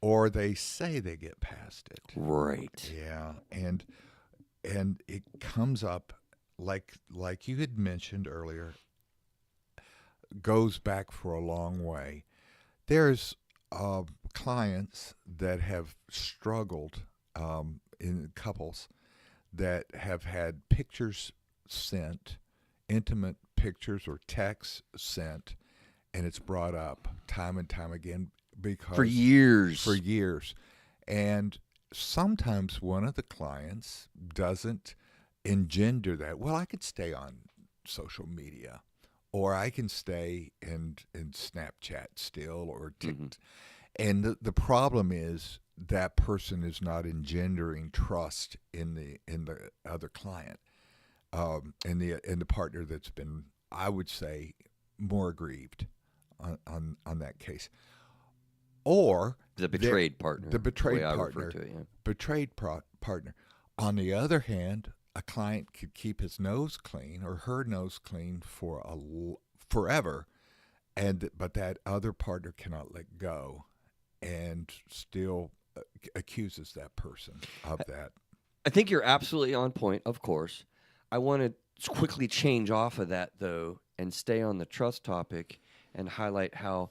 Or they say they get past it. Right. Yeah, and it comes up like you had mentioned earlier. Goes back for a long way. There's clients that have struggled in couples that have had pictures sent, intimate pictures or texts sent, and it's brought up time and time again. because For years. for years. And sometimes one of the clients doesn't engender that. Well, I could stay on social media, or I can stay in Snapchat still, or TikTok. And the problem is that person is not engendering trust in the other client, in the partner that's been, I would say, more aggrieved on that case. Or The betrayed partner. the betrayed way I partner, refer to it, yeah. betrayed partner. On the other hand, a client could keep his nose clean or her nose clean for forever, but that other partner cannot let go, and still accuses that person of that. I think you're absolutely on point, of course. I want to quickly change off of that, though, and stay on the trust topic and highlight how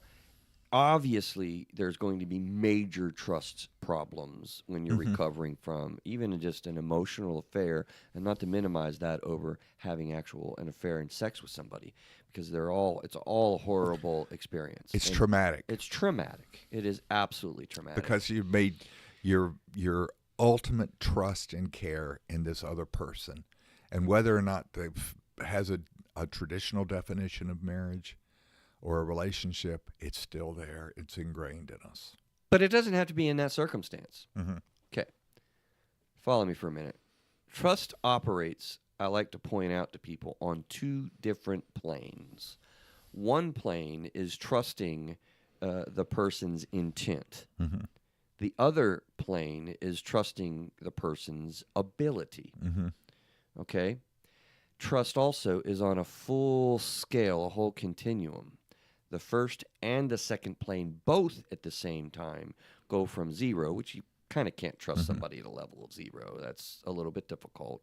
obviously there's going to be major trust problems when you're recovering from even just an emotional affair, and not to minimize that over having an affair and sex with somebody, because it's all a horrible experience. It's And traumatic. It's traumatic. It is absolutely traumatic. Because you've made your ultimate trust and care in this other person, and whether or not has a traditional definition of marriage or a relationship, it's still there. It's ingrained in us. But it doesn't have to be in that circumstance. Mm-hmm. Okay. Follow me for a minute. Trust operates, I like to point out to people, on two different planes. One plane is trusting the person's intent. Mm-hmm. The other plane is trusting the person's ability. Mm-hmm. Okay? Trust also is on a full scale, a whole continuum. The first and the second plane, both at the same time, go from 0, which you kind of can't trust somebody at a level of 0. That's a little bit difficult.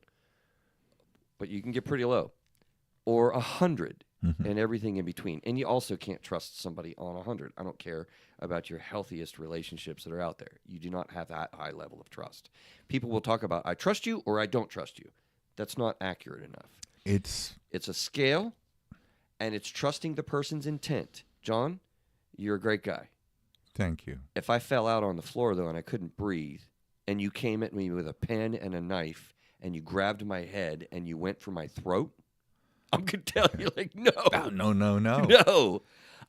But you can get pretty low. Or 100 and everything in between. And you also can't trust somebody on 100. I don't care about your healthiest relationships that are out there. You do not have that high level of trust. People will talk about, I trust you or I don't trust you. That's not accurate enough. It's a scale, and it's trusting the person's intent. John, you're a great guy. Thank you. If I fell out on the floor, though, and I couldn't breathe, and you came at me with a pen and a knife, and you grabbed my head, and you went for my throat, I'm going to tell you, like, no. No. No.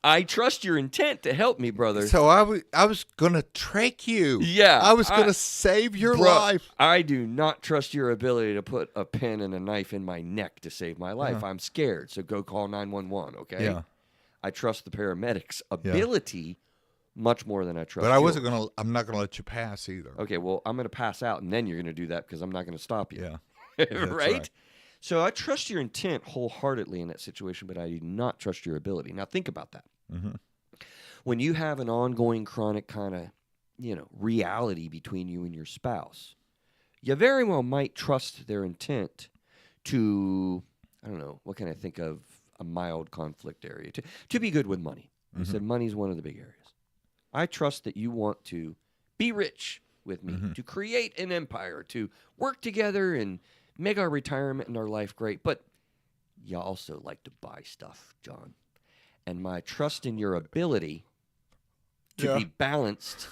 I trust your intent to help me, brother. So I was going to trick you. Yeah. I was going to save your life. I do not trust your ability to put a pen and a knife in my neck to save my life. I'm scared, so go call 911, okay? Yeah. I trust the paramedics' ability much more than I trust But yours. I'm not going to let you pass either. Okay, well, I'm going to pass out, and then you're going to do that because I'm not going to stop you. Yeah. right? right. So I trust your intent wholeheartedly in that situation, but I do not trust your ability. Now, think about that. Mm-hmm. When you have an ongoing chronic kind of, reality between you and your spouse, you very well might trust their intent to, I don't know, what can I think of, a mild conflict area, to be good with money. I said money's one of the big areas. I trust that you want to be rich with me, to create an empire, to work together and make our retirement and our life great. But you also like to buy stuff, John. And my trust in your ability to be balanced,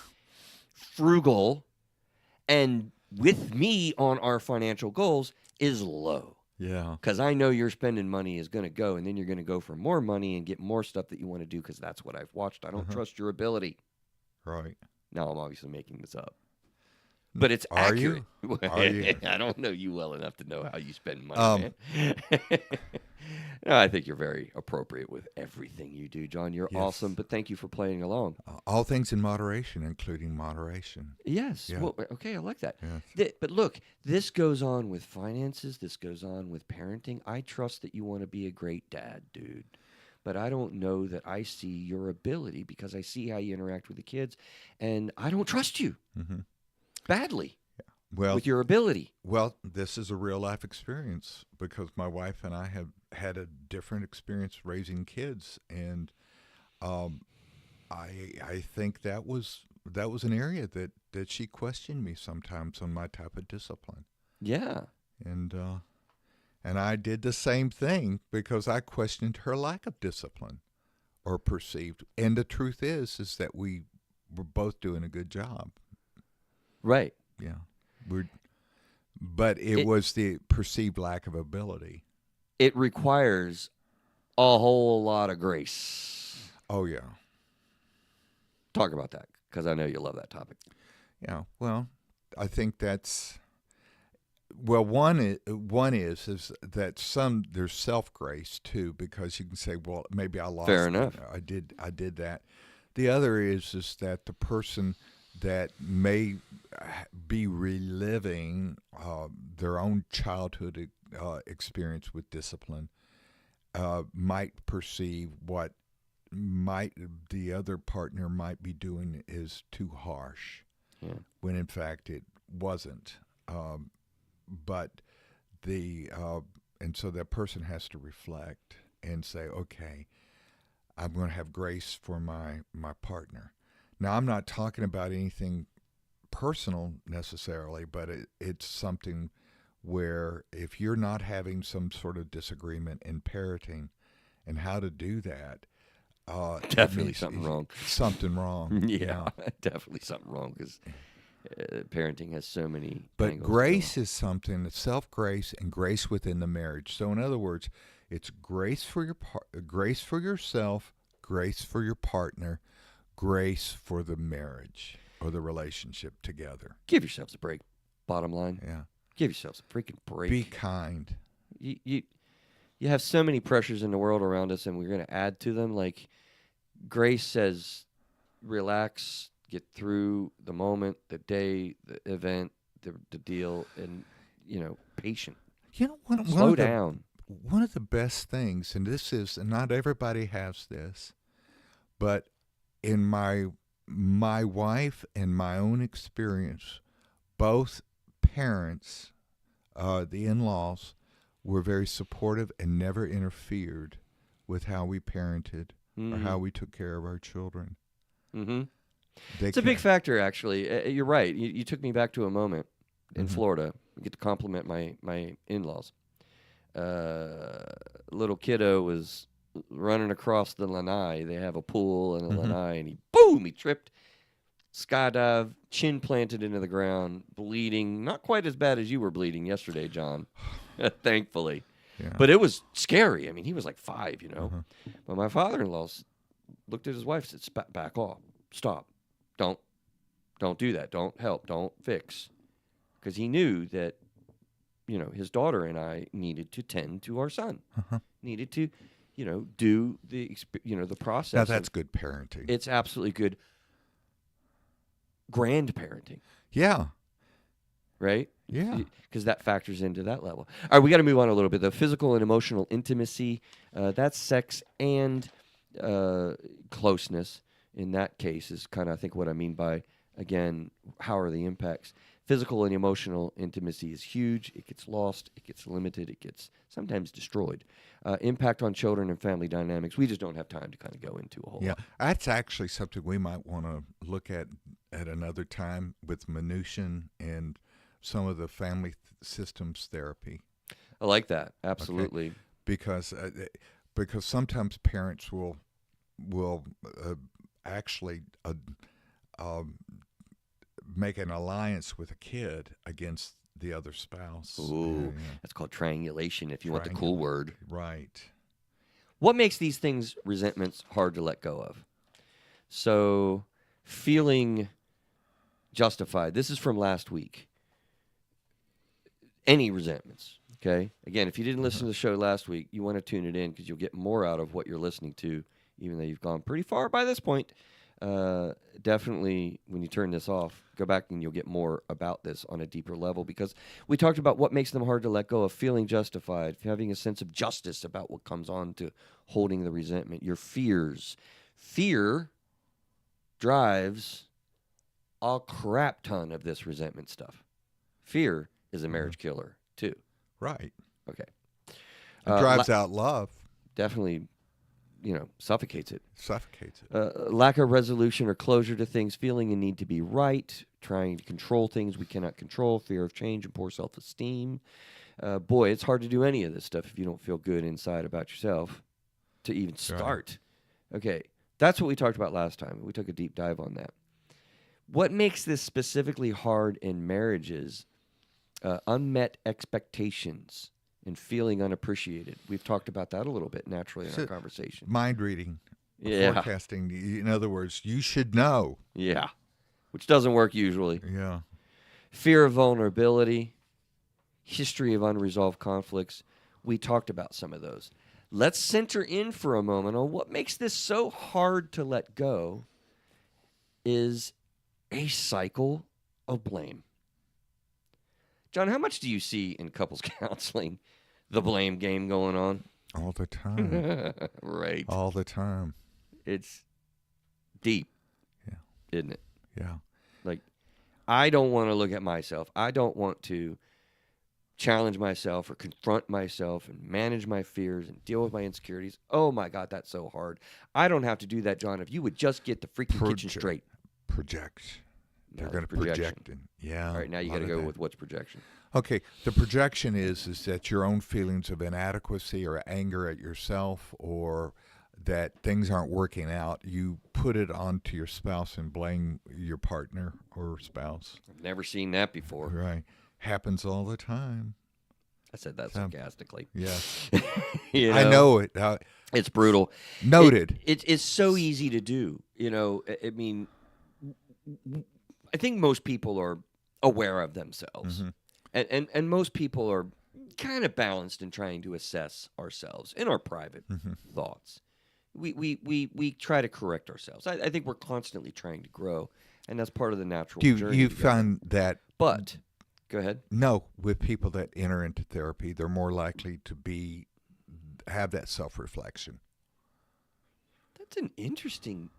frugal, and with me on our financial goals is low. Yeah. Because I know your spending money is going to go, and then you're going to go for more money and get more stuff that you want to do because that's what I've watched. I don't trust your ability. Right. Now, I'm obviously making this up. But it's Are accurate. you? Are you? I don't know you well enough to know how you spend money, man. No, I think you're very appropriate with everything you do, John. You're Yes. awesome, but thank you for playing along. All things in moderation, including moderation. Yes. Yeah. Well, okay, I like that. Yes. But look, this goes on with finances. This goes on with parenting. I trust that you want to be a great dad, dude. But I don't know that I see your ability because I see how you interact with the kids, and I don't trust you badly with your ability. Well, this is a real life experience because my wife and I have had a different experience raising kids, and I think that was an area that she questioned me sometimes on my type of discipline. Yeah. And I did the same thing because I questioned her lack of discipline or perceived. And the truth is that we we're both doing a good job. Right. Yeah, but it was the perceived lack of ability. It requires a whole lot of grace. Oh yeah, Talk about that, because I know you love that topic. yeah. Well, I think that's one is that there's self grace too, because you can say, well, maybe I lost. Fair enough. I did that. The other is that the person that may be reliving their own childhood experience with discipline might perceive what the other partner might be doing is too harsh, when in fact it wasn't. But and so that person has to reflect and say, okay, I'm going to have grace for my partner. Now, I'm not talking about anything personal necessarily, but it's something where if you're not having some sort of disagreement in parenting and how to do that, definitely something wrong. Something wrong. Yeah, definitely something wrong, because parenting has so many. But grace is something, it's self-grace and grace within the marriage. So in other words, it's grace for grace for yourself, grace for your partner, grace for the marriage or the relationship together. Give yourselves a break. Bottom line. Yeah. Give yourselves a freaking break. Be kind. You have so many pressures in the world around us, and we're going to add to them. Like grace says, relax, get through the moment, the day, the event, the deal, and patient. Slow down. One of the best things, and this is, and not everybody has this, but in my wife and my own experience, both parents, the in-laws, were very supportive and never interfered with how we parented or how we took care of our children. Mm-hmm. It's a big factor, actually. You're right. You took me back to a moment in Florida. I get to compliment my in-laws. Little kiddo was running across the lanai. They have a pool and a lanai, and he tripped, skydive, chin planted into the ground, bleeding. Not quite as bad as you were bleeding yesterday, John, thankfully. Yeah. But it was scary. I mean, he was like 5, But my father-in-law looked at his wife and said, back off. Stop. Don't do that. Don't help. Don't fix. Because he knew that, his daughter and I needed to tend to our son. Needed to, do the process. Now that's good parenting. It's absolutely good grandparenting. Yeah. Right? Yeah. Because that factors into that level. All right, we got to move on a little bit. The physical and emotional intimacy, that's sex and closeness. In that case is kind of, I think, what I mean by, again, how are the impacts? Physical and emotional intimacy is huge. It gets lost. It gets limited. It gets sometimes destroyed. Impact on children and family dynamics. We just don't have time to kind of go into a whole lot. That's actually something we might want to look at another time with Minution and some of the family systems therapy. I like that. Absolutely. Okay? Because sometimes parents will actually make an alliance with a kid against the other spouse. Ooh, that's called triangulation, if you want the cool word. Right. What makes these things, resentments, hard to let go of? So, feeling justified. This is from last week. Any resentments, okay? Again, if you didn't listen to the show last week, you want to tune it in because you'll get more out of what you're listening to, even though you've gone pretty far by this point. Definitely, when you turn this off, go back and you'll get more about this on a deeper level, because we talked about what makes them hard to let go of: feeling justified, having a sense of justice about what comes on to holding the resentment, your fears. Fear drives a crap ton of this resentment stuff. Fear is a marriage killer, too. Right. Okay. It drives out love. Definitely, suffocates it. Suffocates it. Lack of resolution or closure to things, feeling a need to be right, trying to control things we cannot control, fear of change, and poor self-esteem. Boy, it's hard to do any of this stuff if you don't feel good inside about yourself to even start. Right. Okay, that's what we talked about last time. We took a deep dive on that. What makes this specifically hard in marriages? Unmet expectations and feeling unappreciated. We've talked about that a little bit naturally in our conversation. Mind reading, Yeah. forecasting. In other words, you should know. Yeah. Which doesn't work usually. Yeah. Fear of vulnerability, history of unresolved conflicts. We talked about some of those. Let's center in for a moment on what makes this so hard to let go is a cycle of blame. John, how much do you see in couples counseling the blame game going on? All the time. Right. All the time. It's deep, Yeah. isn't it? Yeah. Like, I don't want to look at myself. I don't want to challenge myself or confront myself and manage my fears and deal with my insecurities. Oh, my God, that's so hard. I don't have to do that, John. If you would just get the freaking kitchen straight. Project. They're No, going to projection. project. Yeah. All right, now you got to go with what's projection. Okay, the projection is that your own feelings of inadequacy or anger at yourself or that things aren't working out, you put it onto your spouse and blame your partner or spouse. I've never seen that before. Right. Happens all the time. I said that sarcastically. Yes. I I know it. It's brutal. Noted. It's so easy to do. I mean, I think most people are aware of themselves. Mm-hmm. And most people are kind of balanced in trying to assess ourselves in our private thoughts. We try to correct ourselves. I think we're constantly trying to grow, and that's part of the natural journey. You find that... But, go ahead. No, with people that enter into therapy, they're more likely to have that self-reflection. That's an interesting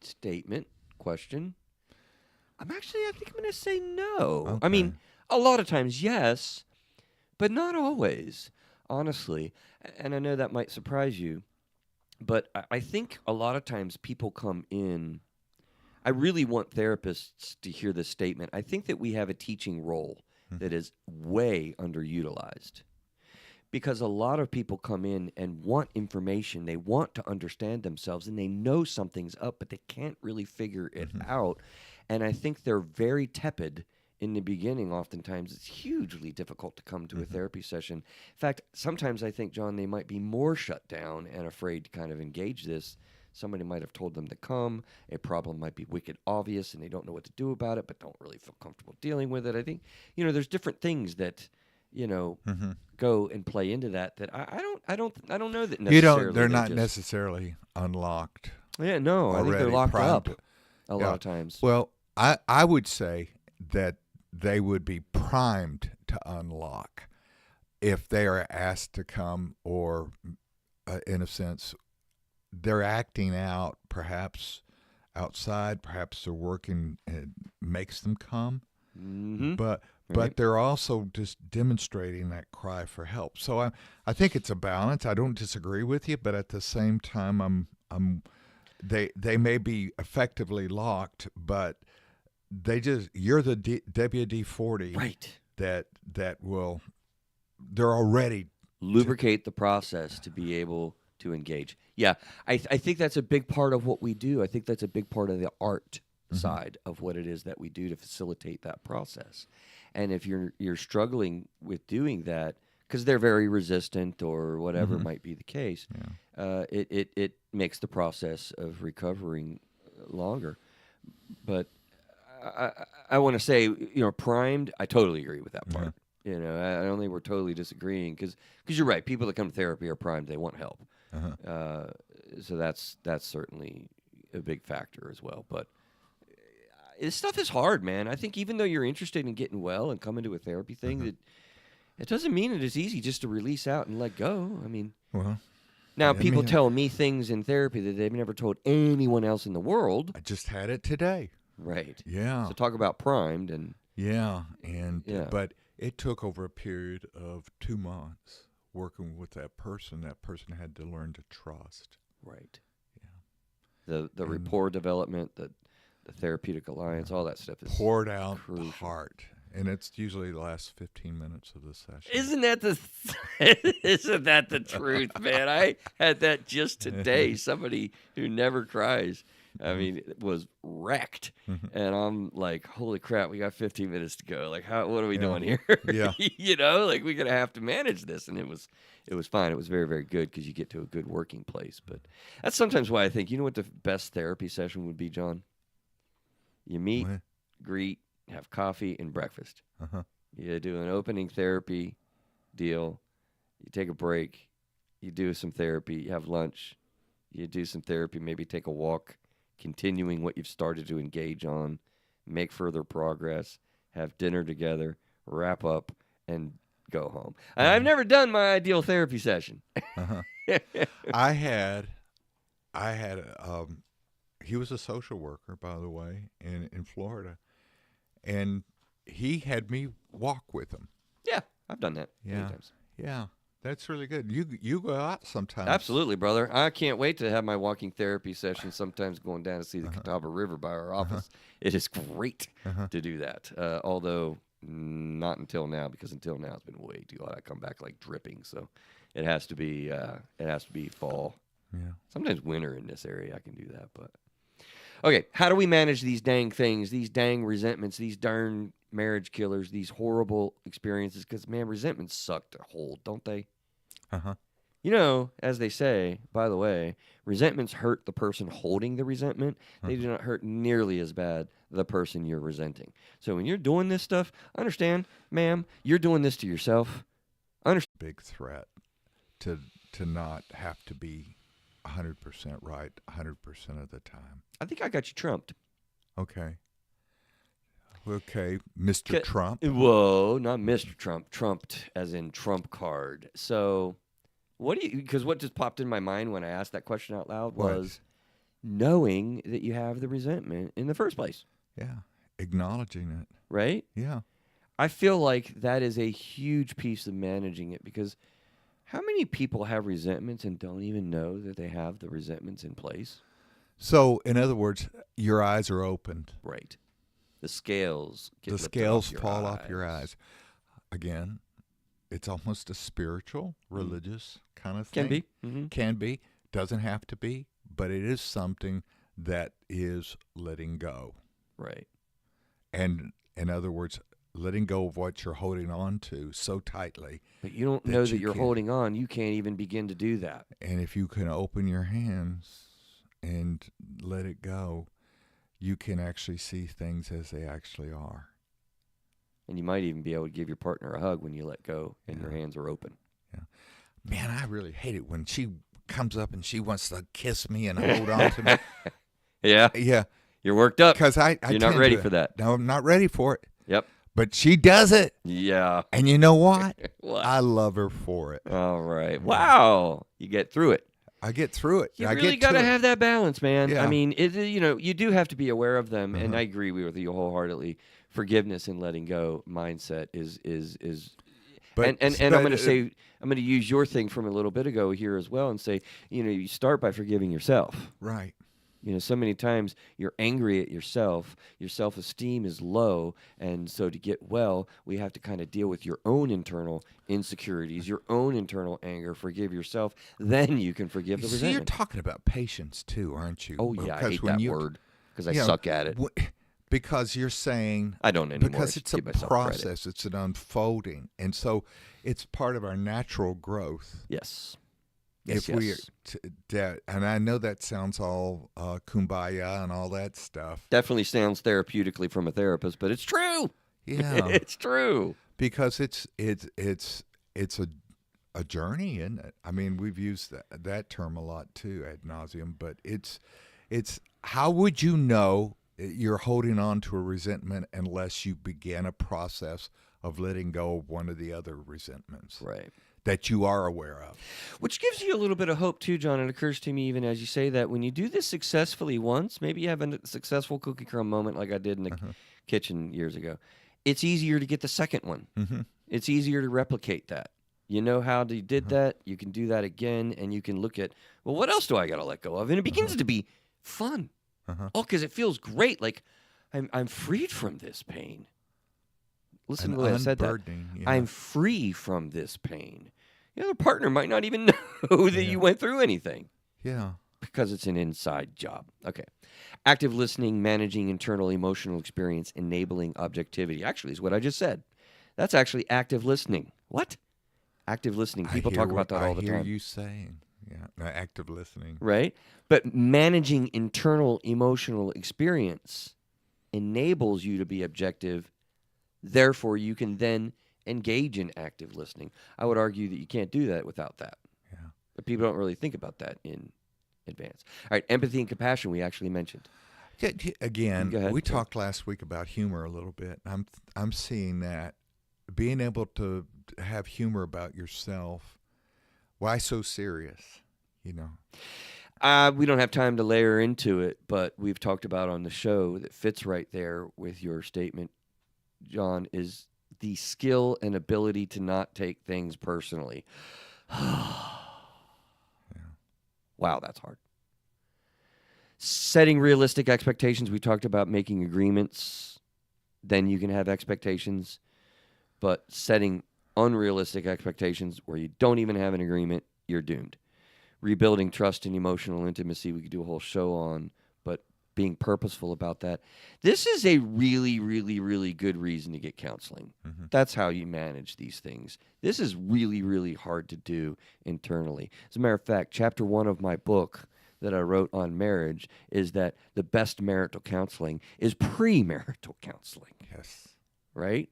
statement, question. I think I'm going to say no. Okay. I mean, a lot of times, yes, but not always, honestly. And I know that might surprise you, but I think a lot of times people come in. I really want therapists to hear this statement. I think that we have a teaching role that is way underutilized because a lot of people come in and want information. They want to understand themselves, and they know something's up, but they can't really figure it out. And I think they're very tepid in the beginning. Oftentimes, it's hugely difficult to come to a therapy session. In fact, sometimes I think, John, they might be more shut down and afraid to kind of engage this. Somebody might have told them to come. A problem might be wicked obvious, and they don't know what to do about it, but don't really feel comfortable dealing with it. I think, there's different things that, go and play into that. I don't know that necessarily. They're not necessarily unlocked. Yeah, no, I think they're locked up a lot of times. Well, I would say that they would be primed to unlock if they are asked to come, or in a sense, they're acting out perhaps outside, perhaps they're working and makes them come. But they're also just demonstrating that cry for help. So I think it's a balance. I don't disagree with you, but at the same time, they may be effectively locked, but you're the WD-40 Right. that they're already lubricate the process to be able to engage. Yeah, I think that's a big part of what we do. I think that's a big part of the art side of what it is that we do to facilitate that process. And if you're struggling with doing that because they're very resistant or whatever might be the case, it makes the process of recovering longer. But I want to say, primed. I totally agree with that part. I don't think we're totally disagreeing because you're right. People that come to therapy are primed. They want help. So that's certainly a big factor as well. But this stuff is hard, man. I think even though you're interested in getting well and coming to a therapy thing, it doesn't mean it is easy just to release out and let go. I mean, people tell me things in therapy that they've never told anyone else in the world. I just had it today. Right. Yeah. So talk about primed and but it took over a period of 2 months working with that person. That person had to learn to trust. Right. Yeah. The rapport development, the therapeutic alliance, all that stuff is poured out crucial. the heart. And it's usually the last 15 minutes of the session. Isn't that the truth, man? I had that just today. Somebody who never cries I mean, it was wrecked. And I'm like, holy crap, we got 15 minutes to go. Like, what are we doing here? Yeah. You know, like we're going to have to manage this. And it was fine. It was very, very good because you get to a good working place. But that's sometimes why I think, you know what the best therapy session would be, John? You meet, What? greet, have coffee, and breakfast. Uh-huh. You do an opening therapy deal. You take a break. You do some therapy. You have lunch. You do some therapy. Maybe take a walk, continuing what you've started to engage on. Make further progress. Have dinner together. Wrap up and go home. And I've never done my ideal therapy session. Uh-huh. I had he was a social worker, by the way, in Florida, and he had me walk with him. Yeah, I've done that many Yeah. times. Yeah, that's really good. You go out sometimes. Absolutely, brother. I can't wait to have my walking therapy session. Sometimes going down to see the Catawba River by our office. It is great to do that. Although not until now, because until now it's been way too hot. I come back like dripping, so it has to be fall. Yeah. Sometimes winter in this area. I can do that, but okay. How do we manage these dang things? These dang resentments? These darn marriage killers? These horrible experiences? Because man, resentments suck to hold, don't they? You know, as they say, by the way, resentments hurt the person holding the resentment. They do not hurt nearly as bad the person you're resenting. So when you're doing this stuff, understand, ma'am, you're doing this to yourself. Big threat to not have to be 100% right 100% of the time. I think I got you trumped. Okay, Mr. Trump. Whoa, not Mr. Trump. Trumped as in trump card. So because what just popped in my mind when I asked that question out loud was knowing that you have the resentment in the first place. Yeah, acknowledging it. Right? Yeah. I feel like that is a huge piece of managing it, because how many people have resentments and don't even know that they have the resentments in place? So, in other words, your eyes are opened. Right. The scales fall off your eyes. Again, it's almost a spiritual, religious kind of thing. Can be. Mm-hmm. Can be. Doesn't have to be, but it is something that is letting go. Right. And in other words, letting go of what you're holding on to so tightly. But you don't know that you're holding on. You can't even begin to do that. And if you can open your hands and let it go, you can actually see things as they actually are. And you might even be able to give your partner a hug when you let go and your hands are open. Yeah. Man, I really hate it when she comes up and she wants to kiss me and hold on to me. Yeah. Yeah. You're worked up. Because you're not ready for that. No, I'm not ready for it. Yep. But she does it. Yeah. And you know what? What? I love her for it. All right. Wow. You get through it. I get through it. You really got to have that balance, man. Yeah. I mean, you do have to be aware of them, and I agree with you wholeheartedly. Forgiveness and letting go mindset is. But I'm going to say, I'm going to use your thing from a little bit ago here as well, and say, you start by forgiving yourself. Right. So many times you're angry at yourself, your self-esteem is low, and so to get well, we have to kind of deal with your own internal insecurities, your own internal anger, forgive yourself, then you can forgive the resentment. You're talking about patience too, aren't you? Oh, yeah, I hate that word because I suck at it. Because you're saying... I don't anymore. Because it's a process, it's an unfolding, and so it's part of our natural growth. Yes. Yes. And I know that sounds all kumbaya and all that stuff. Definitely sounds therapeutically from a therapist, but it's true. Yeah, it's true because it's a journey, isn't it? I mean, we've used that term a lot too ad nauseum, but it's how would you know you're holding on to a resentment unless you begin a process of letting go of one of the other resentments, right? That you are aware of. Which gives you a little bit of hope too, John. It occurs to me even as you say that when you do this successfully once, maybe you have a successful cookie crumb moment like I did in the kitchen years ago, it's easier to get the second one. Mm-hmm. It's easier to replicate that. You know how you did that, you can do that again, and you can look at, well, what else do I got to let go of? And it begins to be fun. Oh, because it feels great. Like, I'm freed from this pain. Listen to the way I said that. Yeah. I'm free from this pain. The other partner might not even know that you went through anything. Yeah. because it's an inside job. Okay. Active listening, managing internal emotional experience, enabling objectivity. Actually, is what I just said. That's actually active listening. What? Active listening. People talk about that all the time. I hear you saying, yeah, no, active listening. Right? But managing internal emotional experience enables you to be objective. Therefore, you can then engage in active listening. I would argue that you can't do that without that. Yeah. But people don't really think about that in advance. All right, empathy and compassion we actually mentioned. Yeah, again, Go ahead. we talked last week about humor a little bit. I'm seeing that being able to have humor about yourself. Why so serious? You know. We don't have time to layer into it, but we've talked about on the show that fits right there with your statement, John, is the skill and ability to not take things personally. Wow, that's hard. Setting realistic expectations. We talked about making agreements. Then you can have expectations. But setting unrealistic expectations where you don't even have an agreement, you're doomed. Rebuilding trust and emotional intimacy, we could do a whole show on, but being purposeful about that. This is a really, really, really good reason to get counseling. Mm-hmm. That's how you manage these things. This is really, really hard to do internally. As a matter of fact, chapter 1 of my book that I wrote on marriage is that the best marital counseling is premarital counseling. Yes. Right?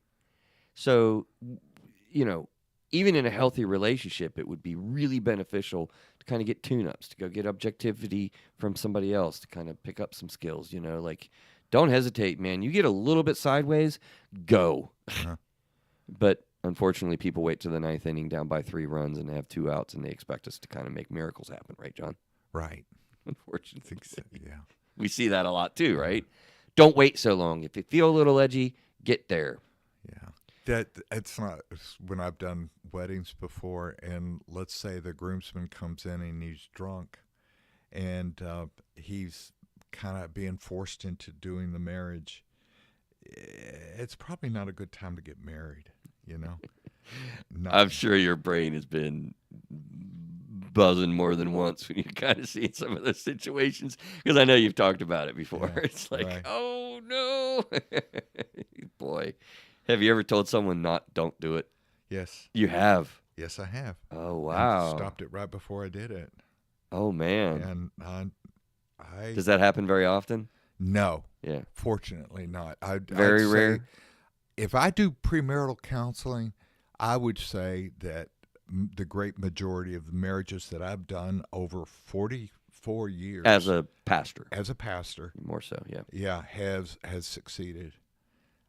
So, you know, even in a healthy relationship, it would be really beneficial to kind of get tune-ups, to go get objectivity from somebody else, to kind of pick up some skills, you know, like don't hesitate, man. You get a little bit sideways, go. Uh-huh. But unfortunately, people wait to the 9th inning down by 3 runs and have 2 outs, and they expect us to kind of make miracles happen, right, John? Right. Unfortunately. I think so, yeah. We see that a lot too, right? Don't wait so long. If you feel a little edgy, get there. Yeah. It's not when I've done weddings before, and let's say the groomsman comes in and he's drunk, and he's kind of being forced into doing the marriage. It's probably not a good time to get married, you know. I'm sure your brain has been buzzing more than once when you kind of see some of those situations, because I know you've talked about it before. Yeah, it's like, right. Oh no, boy. Have you ever told someone don't do it? Yes. You have? Yes, I have. Oh, wow. And stopped it right before I did it. Oh, man. And does that happen very often? No. Yeah. Fortunately not. Very rare? If I do premarital counseling, I would say that the great majority of the marriages that I've done over 44 years. As a pastor. More so, yeah. Yeah, has succeeded.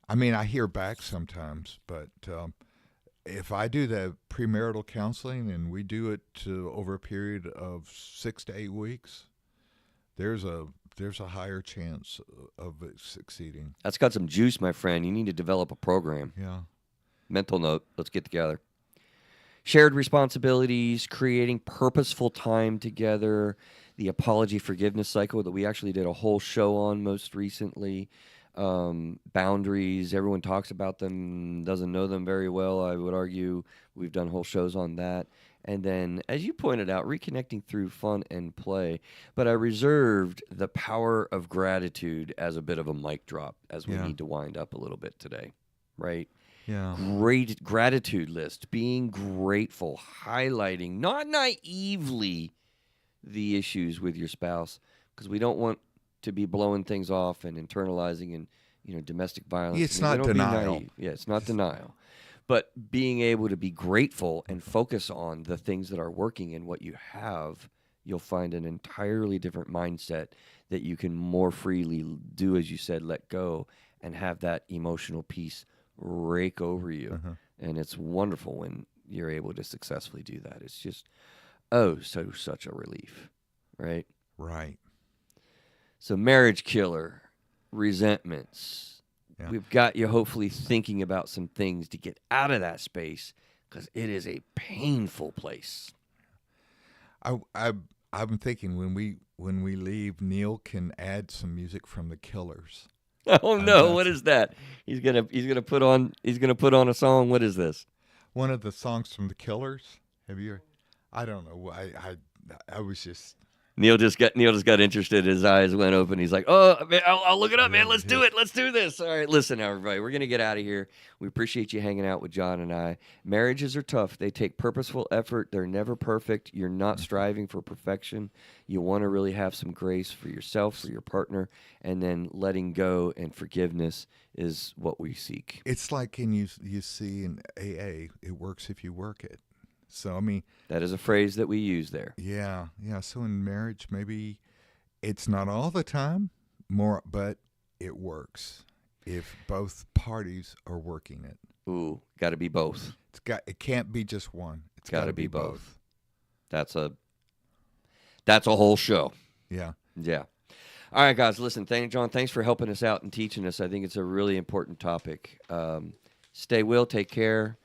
I mean, I hear back sometimes, but if I do the premarital counseling and we do it over a period of 6 to 8 weeks, there's a higher chance of it succeeding. That's got some juice, my friend. You need to develop a program. Yeah. Mental note. Let's get together. Shared responsibilities, creating purposeful time together, the apology forgiveness cycle that we actually did a whole show on most recently. Boundaries, everyone talks about them, doesn't know them very well, I would argue. We've done whole shows on that. And then, as you pointed out, reconnecting through fun and play. But I reserved the power of gratitude as a bit of a mic drop as we need to wind up a little bit today, right? Yeah. Great gratitude list, being grateful, highlighting, not naively, the issues with your spouse, because we don't want to be blowing things off and internalizing and, domestic violence. It's not denial. Yeah, it's not denial. But being able to be grateful and focus on the things that are working and what you have, you'll find an entirely different mindset that you can more freely do, as you said, let go, and have that emotional peace rake over you. Uh-huh. And it's wonderful when you're able to successfully do that. It's just, such a relief, right? Right. So marriage killer, resentments. Yeah. We've got you hopefully thinking about some things to get out of that space, because it is a painful place. I'm thinking when we leave, Neil can add some music from the Killers. Oh no! What is that? He's gonna put on a song. What is this? One of the songs from the Killers. Have you? I don't know. I was just. Neil just got interested. His eyes went open. He's like, "Oh, man, I'll look it up, man. Let's do it. Let's do this." All right, listen, everybody. We're gonna get out of here. We appreciate you hanging out with John and I. Marriages are tough. They take purposeful effort. They're never perfect. You're not striving for perfection. You want to really have some grace for yourself, for your partner, and then letting go and forgiveness is what we seek. It's like you see in AA, it works if you work it. So, I mean, that is a phrase that we use there. Yeah. So in marriage, maybe it's not all the time, but it works if both parties are working it. Ooh, got to be both. It can't be just one. It's got to be both. That's a whole show. Yeah. All right, guys, listen, John, thanks for helping us out and teaching us. I think it's a really important topic. Stay well, take care.